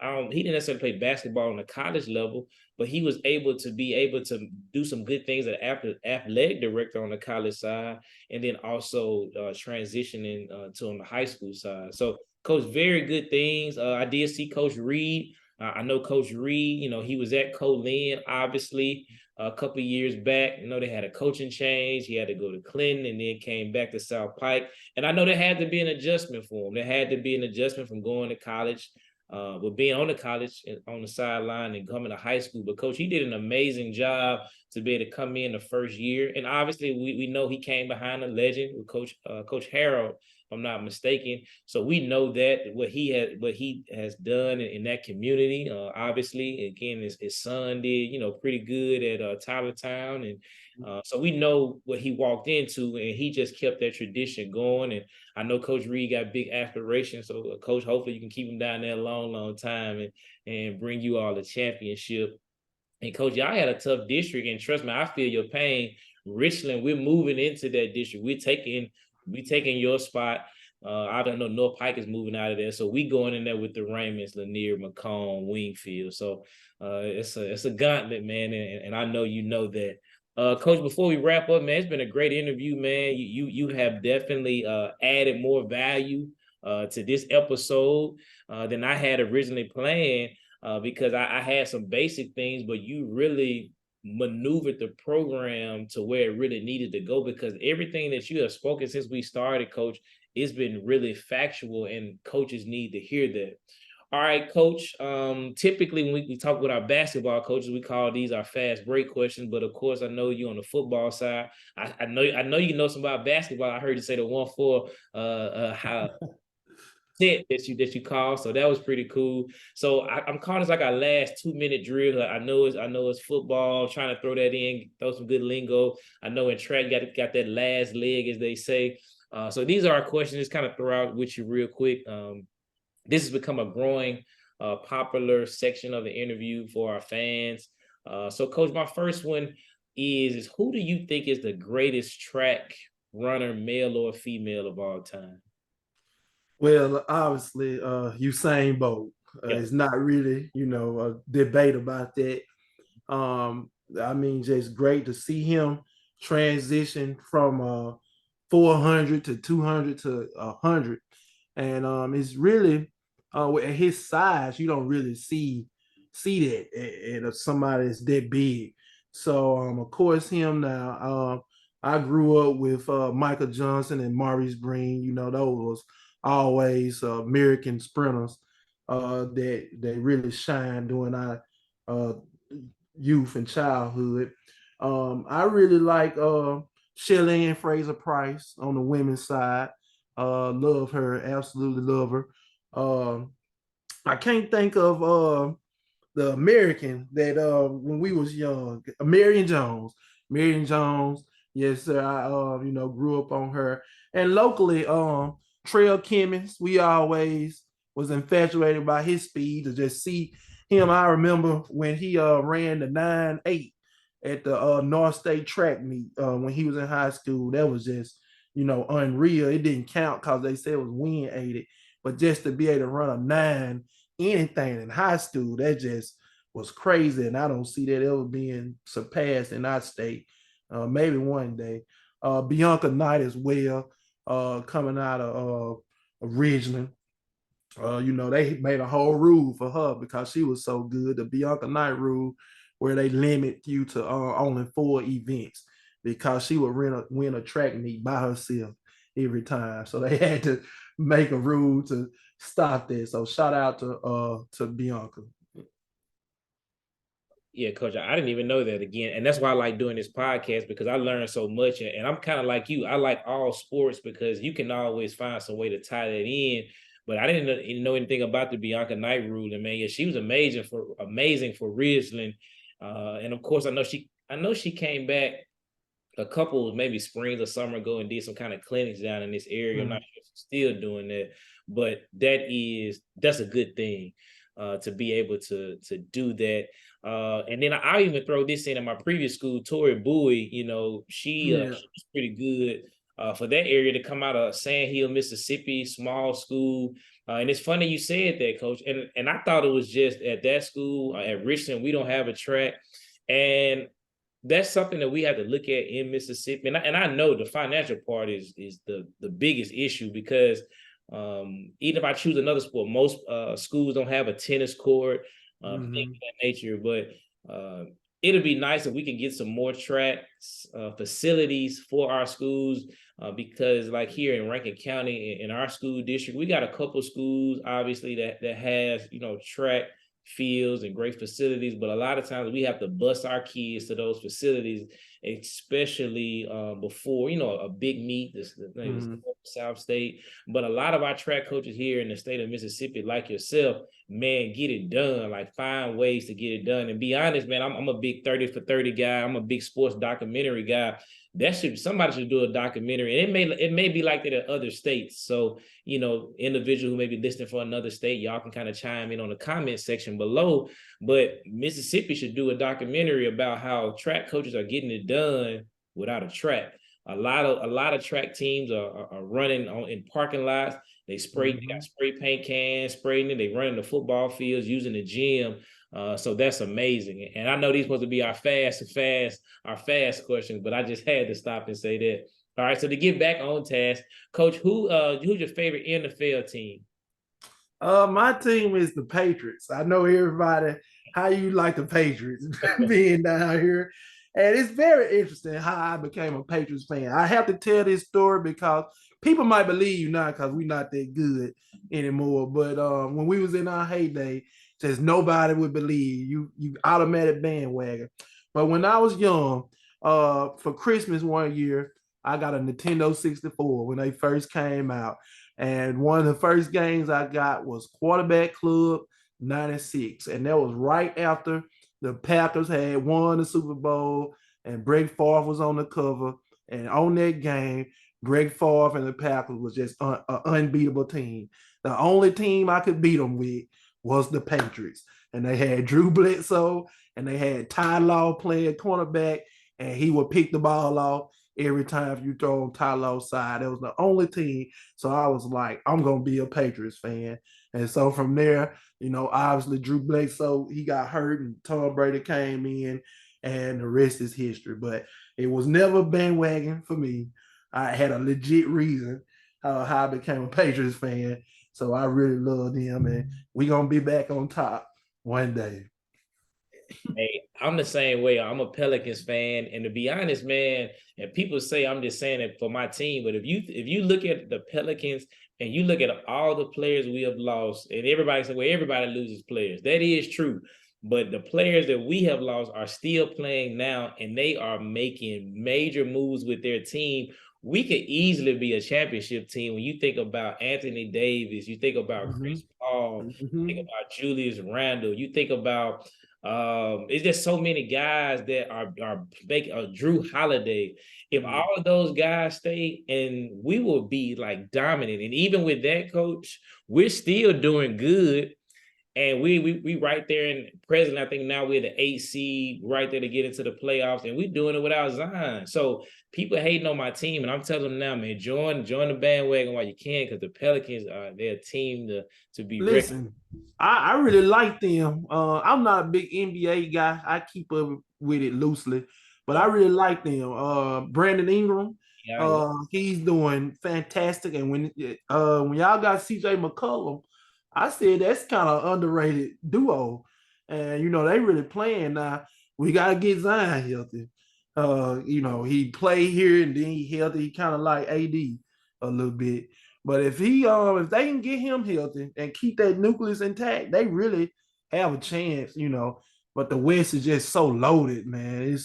play basketball on the college level, but he was able to do some good things as an athletic director on the college side, and then also transitioning to on the high school side. So, Coach, very good things. I did see Coach Reed. I know Coach Reed, he was at Colin, obviously, a couple of years back. They had a coaching change. He had to go to Clinton and then came back to South Pike. And I know there had to be an adjustment for him. There had to be an adjustment from going to college, but being on the college on the sideline and coming to high school. But Coach, he did an amazing job to be able to come in the first year. And obviously, we know he came behind a legend with Coach Harold, if I'm not mistaken. So we know that what he has done in that community. Obviously, again, his son did, pretty good at Tylertown, and so we know what he walked into, and he just kept that tradition going. And I know Coach Reed got big aspirations. So, Coach, hopefully you can keep him down there a long, long time, and bring you all a championship. And Coach, y'all had a tough district, and trust me, I feel your pain. Richland, we're moving into that district. We're taking your spot. I don't know, North Pike is moving out of there, so we going in there with the Raymonds, Lanier, Macomb, Wingfield. So it's a gauntlet, man, and I know you know that. Coach, before we wrap up, man, it's been a great interview, man. You have definitely added more value to this episode than I had originally planned, because I had some basic things, but you really maneuvered the program to where it really needed to go, because everything that you have spoken since we started, Coach, it's been really factual, and coaches need to hear that. All right, Coach. Typically when we talk with our basketball coaches, we call these our fast break questions. But of course, I know you on the football side. I know you know some about basketball. I heard you say the 1-4 how set that you called, so that was pretty cool. So I'm calling this like our last 2-minute drill. I know it's football, trying to throw that in, throw some good lingo. I know in track got that last leg, as they say. So these are our questions. Just kind of throw out with you real quick. This has become a growing, popular section of the interview for our fans. So, Coach, my first one is who do you think is the greatest track runner, male or female of all time? Well, obviously, Usain Bolt. Yep. It's not really, a debate about that. I mean, just great to see him transition from 400 to 200 to 100. And it's really, at his size, you don't really see that at somebody that's that big. So, of course, him now. I grew up with Michael Johnson and Maurice Green. Those was always American sprinters that really shine during our uh, youth and childhood. I really like Shelly Fraser Price on the women's side. Love her, absolutely love her. I can't think of the American that when we was young, Marion Jones. Marion Jones, yes, sir. I grew up on her. And locally, Trail Chemist, we always was infatuated by his speed to just see him. I remember when he ran the 9.8 at the North State track meet when he was in high school. That was just, unreal. It didn't count because they said it was wind aided, but just to be able to run a 9 anything in high school, that just was crazy. And I don't see that ever being surpassed in our state. Maybe one day. Bianca Knight as well, coming out of Ridgeland. They made a whole rule for her because she was so good. The Bianca Knight rule, where they limit you to only 4 events because she would win a track meet by herself every time. So they had to make a rule to stop that. So shout out to Bianca. Yeah, Coach, I didn't even know that again. And that's why I like doing this podcast because I learned so much. And I'm kind of like you. I like all sports because you can always find some way to tie that in. But I didn't know anything about the Bianca Knight rule. And man, yeah, she was amazing for Ridgeland. And of course, I know she came back a couple maybe springs or summer ago and did some kind of clinics down in this area. I'm not sure if she's still doing that, but that's a good thing to be able to do that. And then I'll even throw this in my previous school, Tori Bowie. She was pretty good for that area to come out of Sand Hill, Mississippi, small school. And it's funny you said that, Coach. And I thought it was just at that school at Richland, we don't have a track. And that's something that we have to look at in Mississippi. And I know the financial part is the biggest issue because even if I choose another sport, most schools don't have a tennis court, things of that nature. But it'll be nice if we can get some more tracks, facilities for our schools, because like here in Rankin County, in our school district, we got a couple schools, obviously, that has, track fields and great facilities, but a lot of times we have to bus our kids to those facilities, especially before a big meet. The South State, but a lot of our track coaches here in the state of Mississippi, like yourself, man, get it done. Like find ways to get it done. And be honest, man, I'm a big 30 for 30 guy. I'm a big sports documentary guy. Somebody should do a documentary, and it may be like that in other states. So individual who may be listening for another state, y'all can kind of chime in on the comment section below. But Mississippi should do a documentary about how track coaches are getting it done without a track. A lot of track teams are running in parking lots. They got spray paint cans, spraying it. They run in the football fields using the gym. So that's amazing. And I know these supposed to be our fast questions, but I just had to stop and say that. All right. So to get back on task, Coach, who's your favorite NFL team? My team is the Patriots. I know everybody how you like the Patriots being down here. And it's very interesting how I became a Patriots fan. I have to tell this story because people might believe you not because we're not that good anymore. But when we was in our heyday, just nobody would believe you automatic bandwagon. But when I was young, for Christmas one year, I got a Nintendo 64 when they first came out. And one of the first games I got was Quarterback Club 96. And that was right after the Packers had won the Super Bowl and Brett Favre was on the cover. And on that game, Greg Favre and the Packers was just an unbeatable team. The only team I could beat them with was the Patriots. And they had Drew Bledsoe and they had Ty Law playing cornerback, and he would pick the ball off every time you throw on Ty Law's side. That was the only team. So I was like, I'm going to be a Patriots fan. And so from there, obviously Drew Bledsoe, he got hurt and Tom Brady came in, and the rest is history. But it was never bandwagon for me. I had a legit reason how I became a Patriots fan. So I really love them, and we're going to be back on top one day. Hey, I'm the same way. I'm a Pelicans fan, and to be honest, man, and people say I'm just saying it for my team, but if you look at the Pelicans and you look at all the players we have lost, and everybody says, well, everybody loses players. That is true. But the players that we have lost are still playing now, and they are making major moves with their team. We could easily be a championship team when you think about Anthony Davis, you think about Chris Paul, you think about Julius Randle, you think about it's just so many guys that are making Drew Holiday. If all of those guys stay, and we will be like dominant. And even with that, coach, we're still doing good. And we right there in present. I think now we're the 8th seed, right there to get into the playoffs, and we're doing it without Zion. So people hating on my team, and I'm telling them now, man, join the bandwagon while you can, because the Pelicans are their team to be. Listen, I really like them. I'm not a big NBA guy. I keep up with it loosely, but I really like them. Brandon Ingram, he's doing fantastic. And when y'all got CJ McCollum, I said that's kind of underrated duo. And they really playing now. We gotta get Zion healthy. He played here and then he healthy. He kind of like AD a little bit. But if they can get him healthy and keep that nucleus intact, they really have a chance. But the West is just so loaded, man.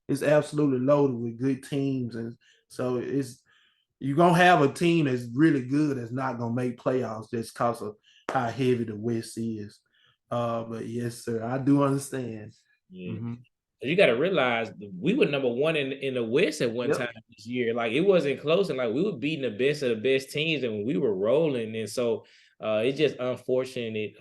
It's absolutely loaded with good teams, and so you're gonna have a team that's really good that's not gonna make playoffs just because of how heavy the West is. But yes, sir, I do understand. Yeah. Mm-hmm. You got to realize we were number one in the West at one time this year. Like, it wasn't close, and like we were beating the best of the best teams, and we were rolling. And so it's just unfortunate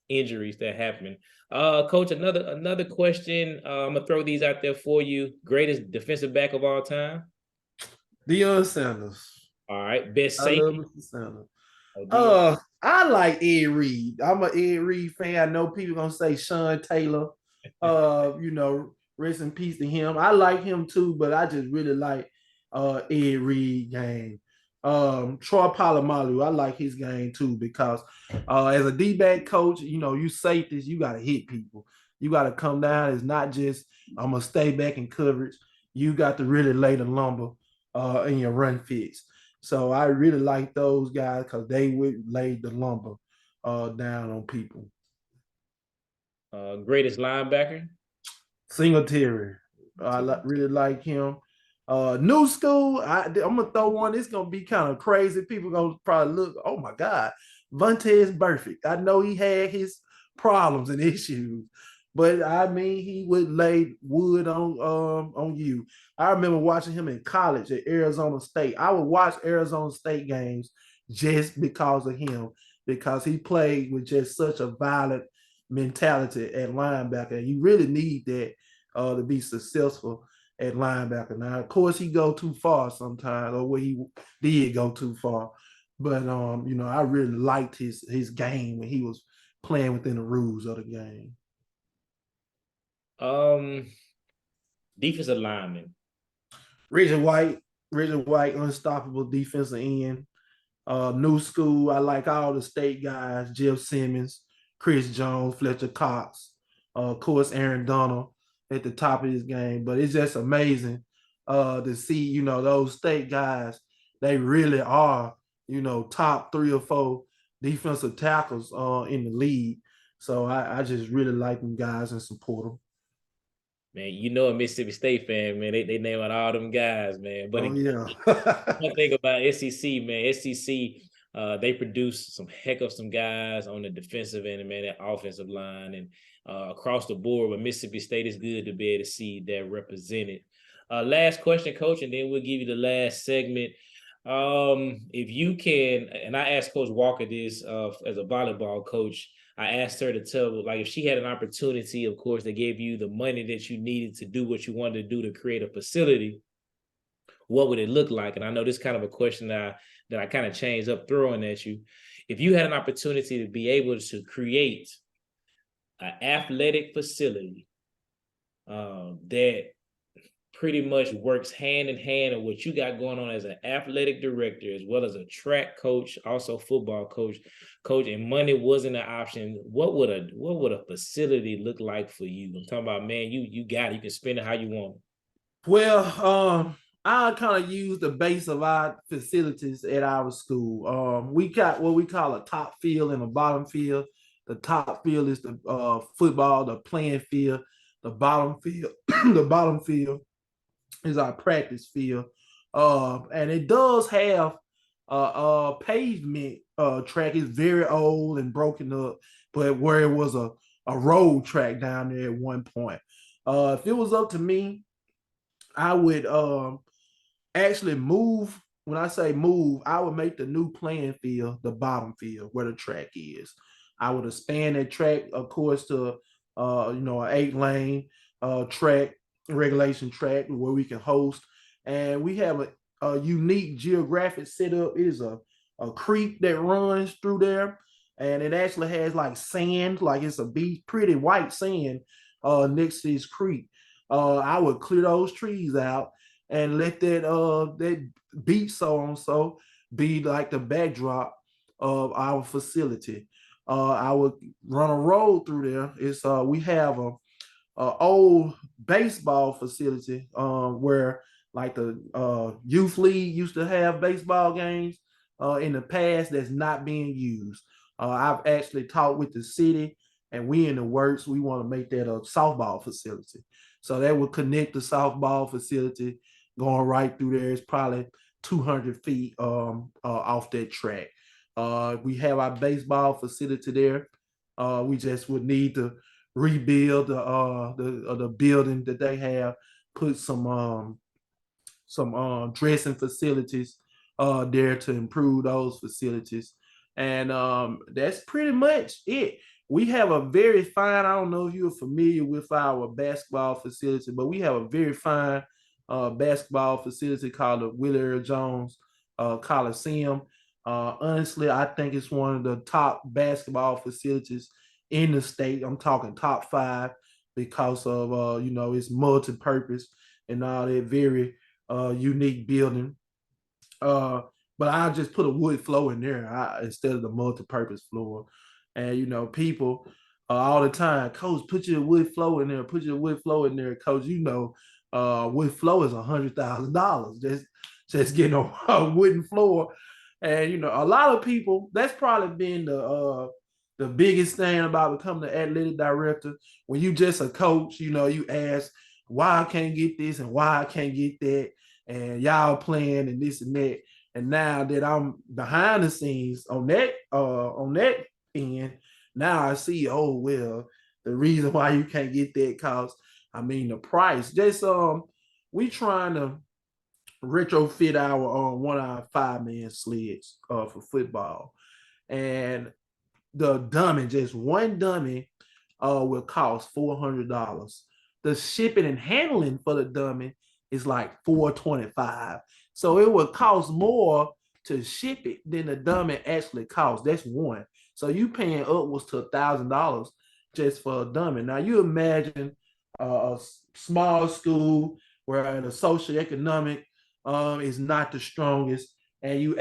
injuries that happen. Coach, another question. I'm gonna throw these out there for you. Greatest defensive back of all time? Deion Sanders. All right, best safety. I love Mr. Sanders. I like Ed Reed. I'm an Ed Reed fan. I know people gonna say Sean Taylor. Rest in peace to him. I like him too, but I just really like Ed Reed game. Troy Polamalu, I like his game too, because as a D-back coach, you safeties, you gotta hit people. You gotta come down. It's not just I'm gonna stay back in coverage. You got to really lay the lumber in your run fits. So I really like those guys because they would lay the lumber down on people. Greatest linebacker? Singletary. I really like him. New school, I'm gonna throw one. It's gonna be kind of crazy. People gonna probably look, oh my God, Vontaze Burfict. I know he had his problems and issues, but I mean he would lay wood on you. I remember watching him in college at Arizona State. I would watch Arizona State games just because of him, because he played with just such a violent mentality at linebacker. And you really need that to be successful at linebacker. Now, of course, he go too far sometimes, or where he did go too far. But I really liked his game when he was playing within the rules of the game. Defensive lineman. Reggie White, unstoppable defensive end. New school, I like all the state guys, Jeff Simmons, Chris Jones, Fletcher Cox, of course, Aaron Donald at the top of his game. But it's just amazing to see, those state guys, they really are, top 3 or 4 defensive tackles in the league. So I just really like them guys and support them. Man, a Mississippi State fan, man, they name out all them guys, man. But yeah. One thing about SEC, man, SEC, they produce some guys on the defensive end, man, that offensive line, and across the board. But Mississippi State is good to be able to see that represented. Last question, Coach, and then we'll give you the last segment. If you can, and I asked Coach Walker this as a volleyball coach, I asked her to tell, like, if she had an opportunity, of course, they gave you the money that you needed to do what you wanted to do to create a facility, what would it look like? And I know this is kind of a question that I kind of changed up throwing at you. If you had an opportunity to be able to create an athletic facility that pretty much works hand in hand with what you got going on as an athletic director, as well as a track coach, also football coach, and money wasn't an option, what would a facility look like for you? I'm talking about, man, you got it. You can spend it how you want. Well, I kind of use the base of our facilities at our school. We got what we call a top field and a bottom field. The top field is the football, the playing field. The bottom field, the bottom field is our practice field. And it does have a pavement track. It's very old and broken up, but where it was a road track down there at one point. If it was up to me, I would actually move. When I say move, I would make the new playing field the bottom field where the track is. I would expand that track, of course, to an 8-lane track, regulation track where we can host. And we have a unique geographic setup. It is a creek that runs through there, and it actually has like sand, like it's a beach, pretty white sand next to this creek. I would clear those trees out and let that beach so be like the backdrop of our facility. I would run a road through there. It's we have a old baseball facility where like the youth league used to have baseball games in the past that's not being used. I've actually talked with the city, and we in the works. We want to make that a softball facility. So that would connect the softball facility going right through there. It's probably 200 feet off that track. We have our baseball facility there. We just would need to rebuild the building that they have, put some dressing facilities there to improve those facilities. And that's pretty much it. We have a very fine, I don't know if you're familiar with our basketball facility, but we have a very fine basketball facility called the Willie Earl Jones Coliseum. Honestly, I think it's one of the top basketball facilities in the state. I'm talking top 5 because of it's multi-purpose and all that, very unique building. But I just put a wood floor in there instead of the multi-purpose floor. And people all the time, Coach, put your wood floor in there. Put your wood floor in there, Coach. Wood floor is $100,000. Just getting a wooden floor. And a lot of people. That's probably been the biggest thing about becoming the athletic director. When you just a coach, you ask why I can't get this and why I can't get that, and y'all playing and this and that. And now that I'm behind the scenes on that end, now I see, oh well, the reason why you can't get that cost. I mean the price. Just we trying to retrofit our one of our 5-man sleds for football. And the dummy, just one dummy, will cost $400. The shipping and handling for the dummy is like $425. So it would cost more to ship it than the dummy actually costs. That's one. So you paying upwards to $1,000 just for a dummy. Now you imagine a small school where the socioeconomic is not the strongest, and you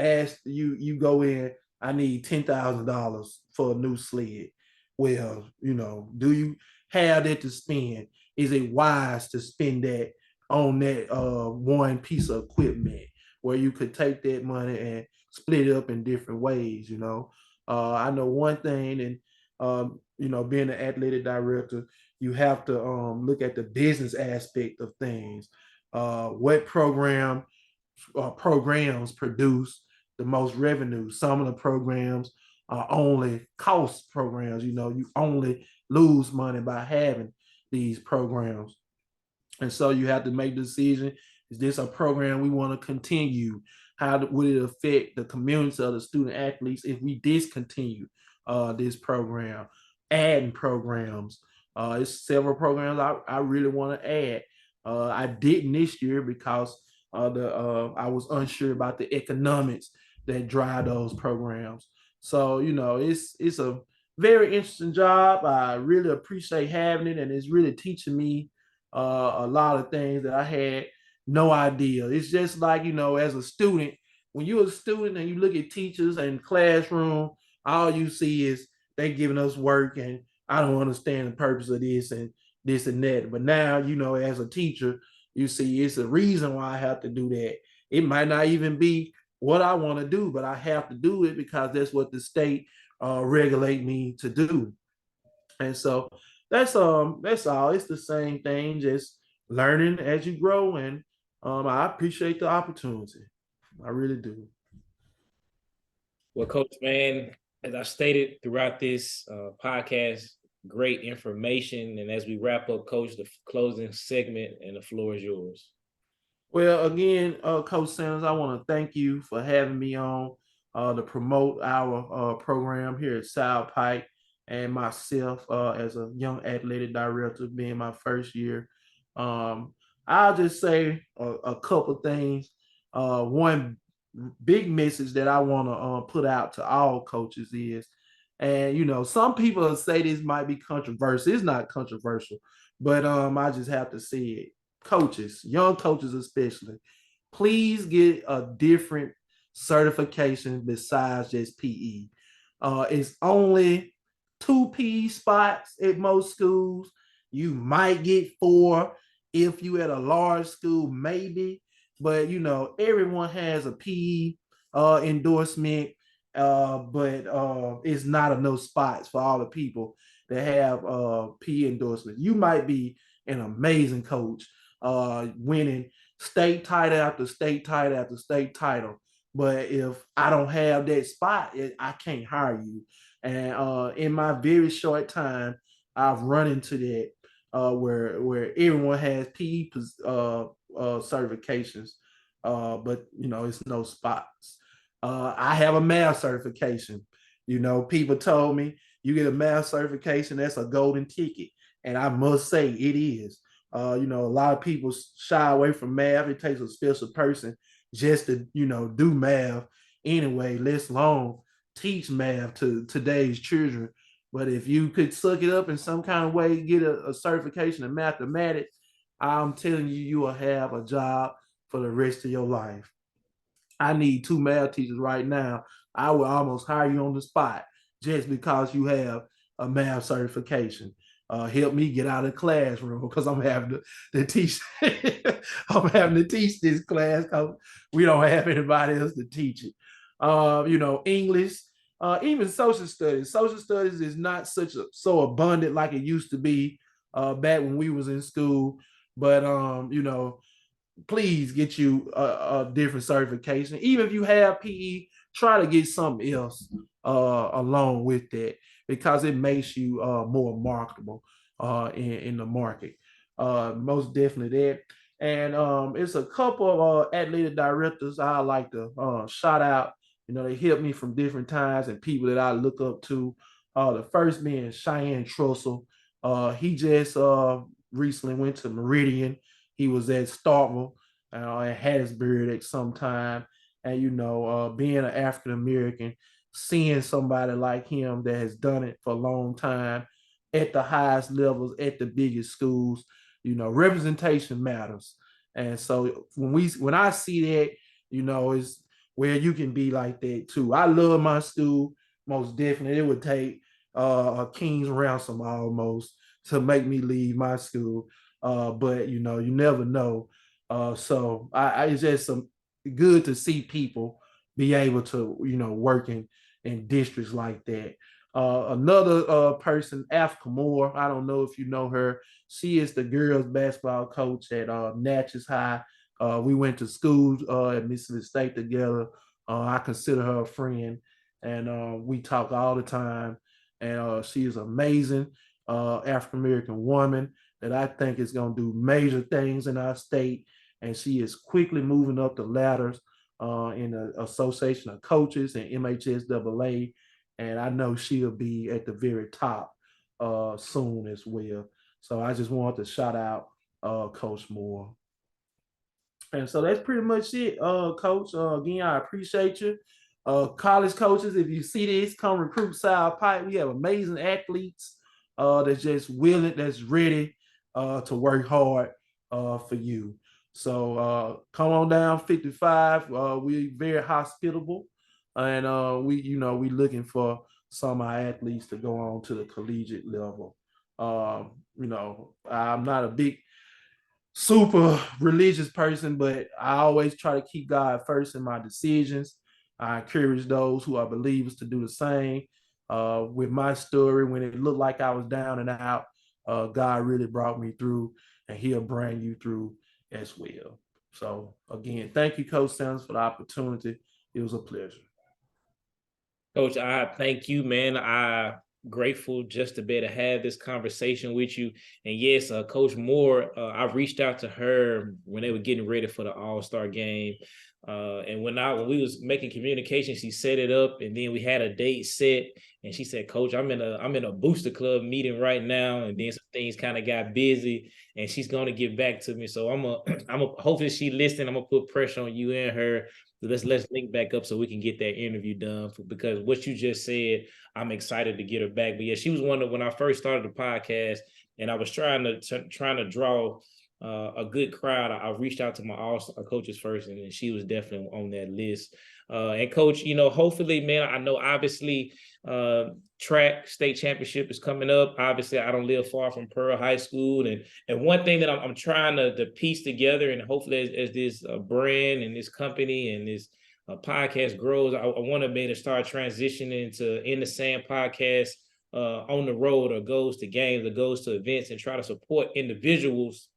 go in, I need $10,000 for a new sled. Well, do you have that to spend? Is it wise to spend that on that one piece of equipment where you could take that money and split it up in different ways? I know one thing, and being an athletic director, you have to look at the business aspect of things. What programs produce the most revenue? Some of the programs are only cost programs. You only lose money by having these programs. And so you have to make the decision. Is this a program we want to continue? how would it affect the community of the student athletes if we discontinue this program, adding programs. It's several programs I really want to add. I didn't this year because I was unsure about the economics that drive those programs. So it's a very interesting job. I really appreciate having it, and it's really teaching me a lot of things that I had no idea. It's just like, as a student, when you're a student and you look at teachers and classroom, all you see is they giving us work and I don't understand the purpose of this and this and that. But now, as a teacher, you see it's a reason why I have to do that. It might not even be what I want to do, but I have to do it because that's what the state regulate me to do. And so that's all. It's the same thing, just learning as you grow. And I appreciate the opportunity. I really do. Well, Coach, man, as I stated throughout this podcast, great information. And as we wrap up, Coach, the closing segment, and the floor is yours. Well, again, Coach Sanders, I want to thank you for having me on to promote our program here at South Pike, and myself as a young athletic director, being my first year. I'll just say a couple things. One big message that I want to put out to all coaches is, and some people say this might be controversial. It's not controversial, but I just have to say it. Coaches, young coaches especially, please get a different certification besides just PE. It's only 2 PE spots at most schools. You might get 4 if you at a large school, maybe. But everyone has a PE endorsement, but it's not enough spots for all the people that have PE endorsement. You might be an amazing coach, winning state title after state title after state title. But if I don't have that spot, I can't hire you. And in my very short time, I've run into that where everyone has PE certifications, but it's no spots. I have a math certification. People told me you get a math certification, that's a golden ticket, and I must say it is. A lot of people shy away from math. It takes a special person just to, do math anyway, let alone teach math to today's children. But if you could suck it up in some kind of way, get a certification in mathematics, I'm telling you, you will have a job for the rest of your life. I need 2 math teachers right now. I will almost hire you on the spot just because you have a math certification. Help me get out of the classroom because I'm having to teach. I'm having to teach this class because we don't have anybody else to teach it. English, even social studies. Social studies is not so abundant like it used to be back when we was in school. But please get you a different certification. Even if you have PE, try to get something else along with that because it makes you more marketable in the market. Most definitely that. And it's a couple of athletic directors I like to shout out. They help me from different times and people that I look up to. The first being Cheyenne Trussell. He just recently went to Meridian. He was at Starkville and Hattiesburg at some time. And, being an African American, seeing somebody like him that has done it for a long time at the highest levels, at the biggest schools, representation matters. And so when I see that, it's where you can be like that too. I love my school, most definitely. It would take a king's ransom almost to make me leave my school. But you never know. So it's just good to see people be able to work in districts like that. Another person, Africa Moore. I don't know if you know her. She is the girls basketball coach at Natchez High. We went to school at Mississippi State together. I consider her a friend, and we talk all the time. And she is amazing African American woman that I think is going to do major things in our state. And she is quickly moving up the ladders in the Association of Coaches and MHSAA, and I know she'll be at the very top soon as well. So I just wanted to shout out Coach Moore. And so that's pretty much it, Coach. Again, I appreciate you. College coaches, if you see this, come recruit South Pike. We have amazing athletes that's just willing, that's ready to work hard for you. So come on down, 55. We're very hospitable, and we looking for some of our athletes to go on to the collegiate level. I'm not a big super religious person, but I always try to keep God first in my decisions. I encourage those who are believers to do the same. With my story, when it looked like I was down and out, God really brought me through, and He'll bring you through as well. So again, thank you, Coach Sanders, for the opportunity. It was a pleasure. Coach, I thank you, man. I grateful just to be able to have this conversation with you. And yes, Coach Moore, I reached out to her when they were getting ready for the All-Star game. And when we was making communication, she set it up, and then we had a date set. And she said, "Coach, I'm in a booster club meeting right now, and then some things kind of got busy, and she's gonna get back to me. So hopefully she listened. I'm gonna put pressure on you and her. So let's link back up so we can get that interview done, because what you just said, I'm excited to get her back. But yeah, she was one of, when I first started the podcast, and I was trying to draw a good crowd. I reached out to my all-star coaches first, and then she was definitely on that list. And Coach, hopefully, man, I know obviously track state championship is coming up. Obviously, I don't live far from Pearl High School, and one thing that I'm trying to piece together, and hopefully as this brand and this company and this podcast grows, I want to be able to start transitioning to In the Sand podcast on the road, or goes to games, or goes to events, and try to support individuals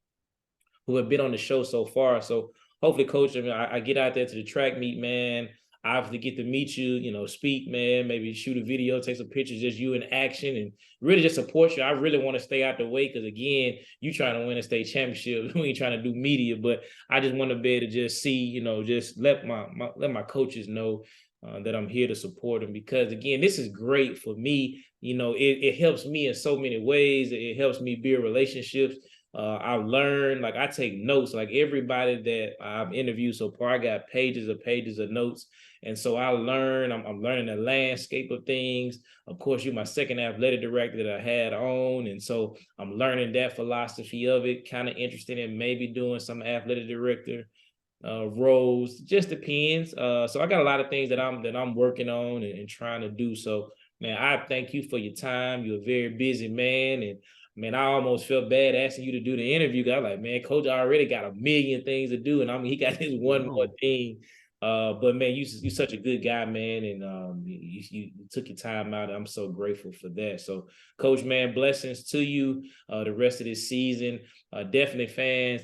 who have been on the show so far. So hopefully, Coach, I get out there to the track meet, man. I obviously get to meet you, speak, man, maybe shoot a video, take some pictures, just you in action, and really just support you. I really want to stay out the way, because again, you trying to win a state championship. We ain't trying to do media, but I just want to be able to just see, just let my coaches know that I'm here to support them, because again, this is great for me. It helps me in so many ways. It helps me build relationships. I learn, like I take notes, like everybody that I've interviewed so far, I got pages of notes. And so I'm learning the landscape of things. Of course, you're my second athletic director that I had on. And so I'm learning that philosophy of it, kind of interested in maybe doing some athletic director roles. Just depends. So I got a lot of things that I'm working on and trying to do. So man, I thank you for your time. You're a very busy man, and man, I almost felt bad asking you to do the interview. I was like, man, Coach already got a million things to do, and he got this one more thing. But man, you're such a good guy, man, and you took your time out. I'm so grateful for that. So, Coach, man, blessings to you the rest of this season. Definitely, fans,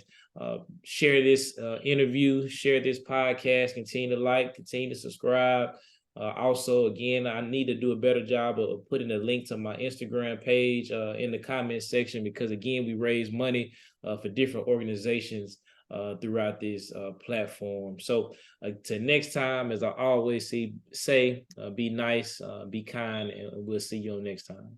share this interview, share this podcast, continue to like, continue to subscribe. Also, again, I need to do a better job of putting a link to my Instagram page in the comment section, because again, we raise money for different organizations throughout this platform. So till next time, as I always say, be nice, be kind, and we'll see you on next time.